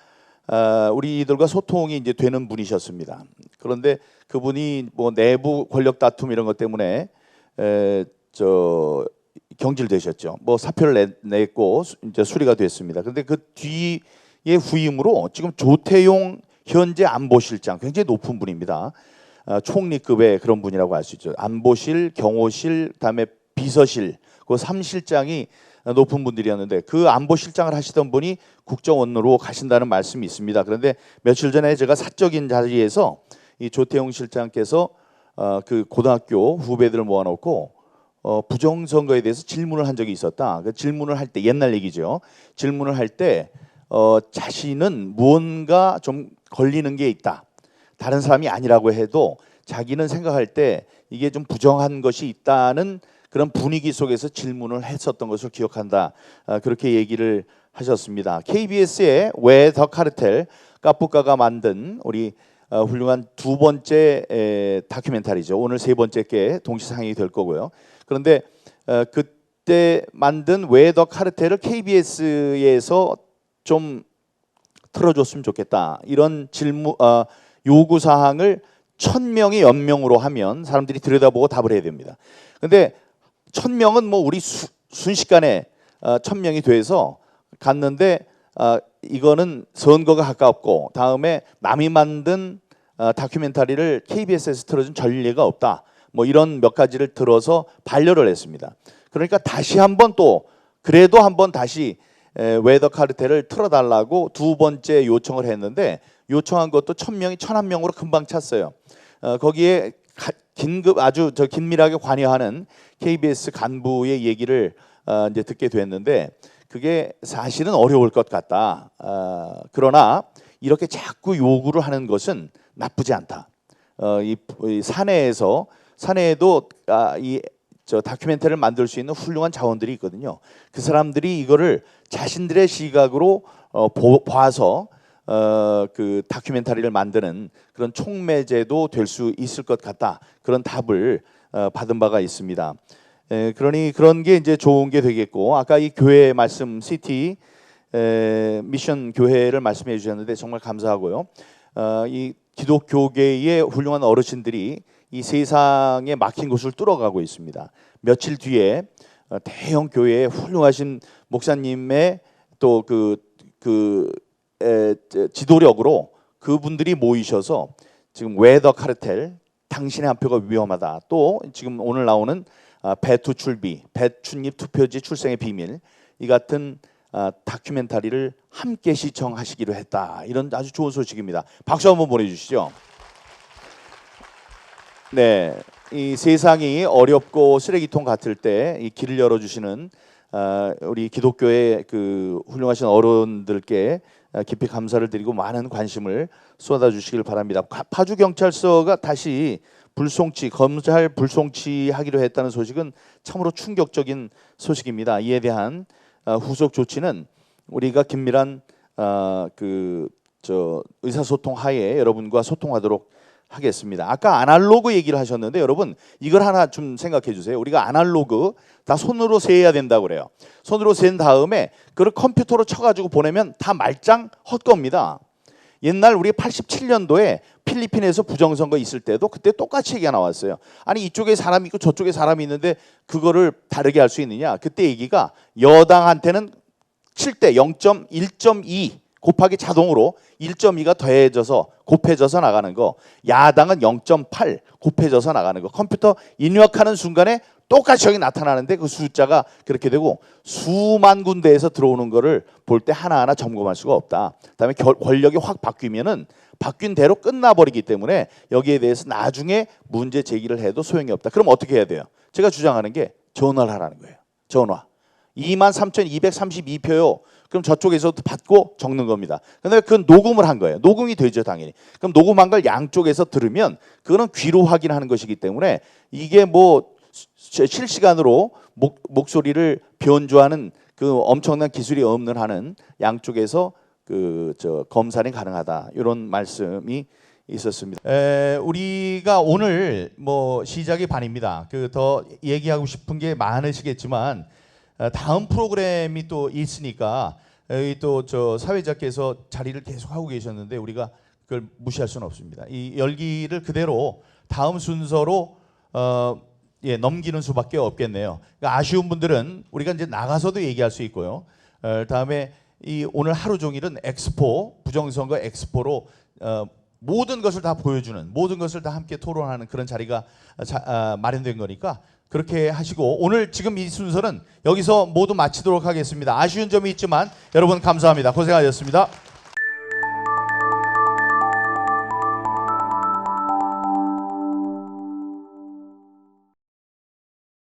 Speaker 1: 소통이 이제 되는 분이셨습니다. 그런데 그분이 뭐 내부 권력 다툼 이런 것 때문에 경질되셨죠. 뭐 사표를 냈고 이제 수리가 됐습니다. 그런데 그 뒤의 후임으로 지금 조태용 현재 안보실장 굉장히 높은 분입니다. 총리급의 그런 분이라고 할 수 있죠. 안보실, 경호실, 그다음에 비서실, 그 3실장이 높은 분들이었는데 그 안보실장을 하시던 분이 국정원으로 가신다는 말씀이 있습니다. 그런데 며칠 전에 제가 사적인 자리에서 이 조태용 실장께서 그 고등학교 후배들을 모아놓고 부정선거에 대해서 질문을 한 적이 있었다. 그 질문을 할 때 옛날 얘기죠. 질문을 할 때 자신은 무언가 좀 걸리는 게 있다. 다른 사람이 아니라고 해도 자기는 생각할 때 이게 좀 부정한 것이 있다는 그런 분위기 속에서 질문을 했었던 것을 기억한다. 그렇게 얘기를 하셨습니다. KBS의 왜 더 카르텔 까뿌까가 만든 우리 훌륭한 두 번째 다큐멘터리죠. 오늘 세 번째 게 동시 상영이 될 거고요. 그런데 그때 만든 왜 더 카르텔을 KBS에서 좀 틀어줬으면 좋겠다. 이런 질문 요구 사항을 1000명이 연명으로 하면 사람들이 들여다보고 답을 해야 됩니다. 근데 1000명은 뭐 우리 순식간에 1000명이 돼서 갔는데 이거는 선거가 가깝고 다음에 남이 만든 다큐멘터리를 KBS에서 틀어준 전례가 없다. 뭐 이런 몇 가지를 들어서 반려를 했습니다. 그러니까 다시 한번 또 그래도 한번 다시 웨더 카르텔을 틀어달라고 두 번째 요청을 했는데 요청한 것도 1000명이 1001명으로 금방 찼어요. 거기에 아주 긴밀하게 관여하는 KBS 간부의 얘기를 이제 듣게 됐는데 그게 사실은 어려울 것 같다. 그러나 이렇게 자꾸 요구를 하는 것은 나쁘지 않다. 이 사내에도 저 다큐멘터리를 만들 수 있는 훌륭한 자원들이 있거든요. 그 사람들이 이거를 자신들의 시각으로 봐서 그 다큐멘터리를 만드는 그런 촉매제도 될 수 있을 것 같다. 그런 답을 받은 바가 있습니다. 그러니 그런 게 이제 좋은 게 되겠고 아까 이 교회 말씀 시티 미션 교회를 말씀해 주셨는데 정말 감사하고요. 이 기독교계의 훌륭한 어르신들이 이 세상에 막힌 곳을 뚫어가고 있습니다. 며칠 뒤에 대형 교회의 훌륭하신 목사님의 또 지도력으로 그분들이 모이셔서 지금 웨더 카르텔 당신의 한 표가 위험하다. 또 지금 오늘 나오는 배투 출비, 배춧잎 투표지 출생의 비밀 이 같은 다큐멘터리를 함께 시청하시기로 했다. 이런 아주 좋은 소식입니다. 박수 한번 보내주시죠. 네, 이 세상이 어렵고 쓰레기통 같을 때 이 길을 열어주시는 우리 기독교의 그 훌륭하신 어른들께 깊이 감사를 드리고 많은 관심을 쏟아주시길 바랍니다. 파주 경찰서가 다시 검찰 불송치하기로 했다는 소식은 참으로 충격적인 소식입니다. 이에 대한 후속 조치는 우리가 긴밀한 의사소통 하에 여러분과 소통하도록 하겠습니다. 아까 아날로그 얘기를 하셨는데 여러분 이걸 하나 좀 생각해 주세요. 우리가 아날로그 다 손으로 세야 된다고 그래요. 손으로 센 다음에 그걸 컴퓨터로 쳐가지고 보내면 다 말짱 헛겁니다. 옛날 우리 87년도에 필리핀에서 부정선거 있을 때도 그때 똑같이 얘기가 나왔어요. 아니 이쪽에 사람이 있고 저쪽에 사람이 있는데 그거를 다르게 할 수 있느냐. 그때 얘기가 여당한테는 7대 0.1.2 곱하기 자동으로 1.2가 더해져서 곱해져서 나가는 거, 야당은 0.8 곱해져서 나가는 거. 컴퓨터 입력하는 순간에 똑같이 여기 나타나는데 그 숫자가 그렇게 되고 수만 군데에서 들어오는 거를 볼 때 하나하나 점검할 수가 없다. 그다음에 권력이 확 바뀌면은 바뀐 대로 끝나버리기 때문에 여기에 대해서 나중에 문제 제기를 해도 소용이 없다. 그럼 어떻게 해야 돼요? 제가 주장하는 게 전화를 하라는 거예요. 전화. 23,232표요. 그럼 저쪽에서도 받고 적는 겁니다. 근데 그 녹음을 한 거예요. 녹음이 되죠, 당연히. 그럼 녹음한 걸 양쪽에서 들으면 그거는 귀로 확인하는 것이기 때문에 이게 뭐 실시간으로 목소리를 변조하는 그 엄청난 기술이 없는 한은 양쪽에서 검사는 가능하다. 이런 말씀이 있었습니다. 우리가 오늘 뭐 시작이 반입니다. 더 얘기하고 싶은 게 많으시겠지만 다음 프로그램이 또 있으니까 여기 또 사회자께서 자리를 계속 하고 계셨는데 우리가 그걸 무시할 수는 없습니다. 이 열기를 그대로 다음 순서로 넘기는 수밖에 없겠네요. 그러니까 아쉬운 분들은 우리가 이제 나가서도 얘기할 수 있고요. 다음에 이 오늘 하루 종일은 엑스포, 부정선거 엑스포로 모든 것을 다 보여주는, 모든 것을 다 함께 토론하는 그런 자리가 마련된 거니까 그렇게 하시고 오늘 지금 이 순서는 여기서 모두 마치도록 하겠습니다. 아쉬운 점이 있지만 여러분 감사합니다. 고생하셨습니다.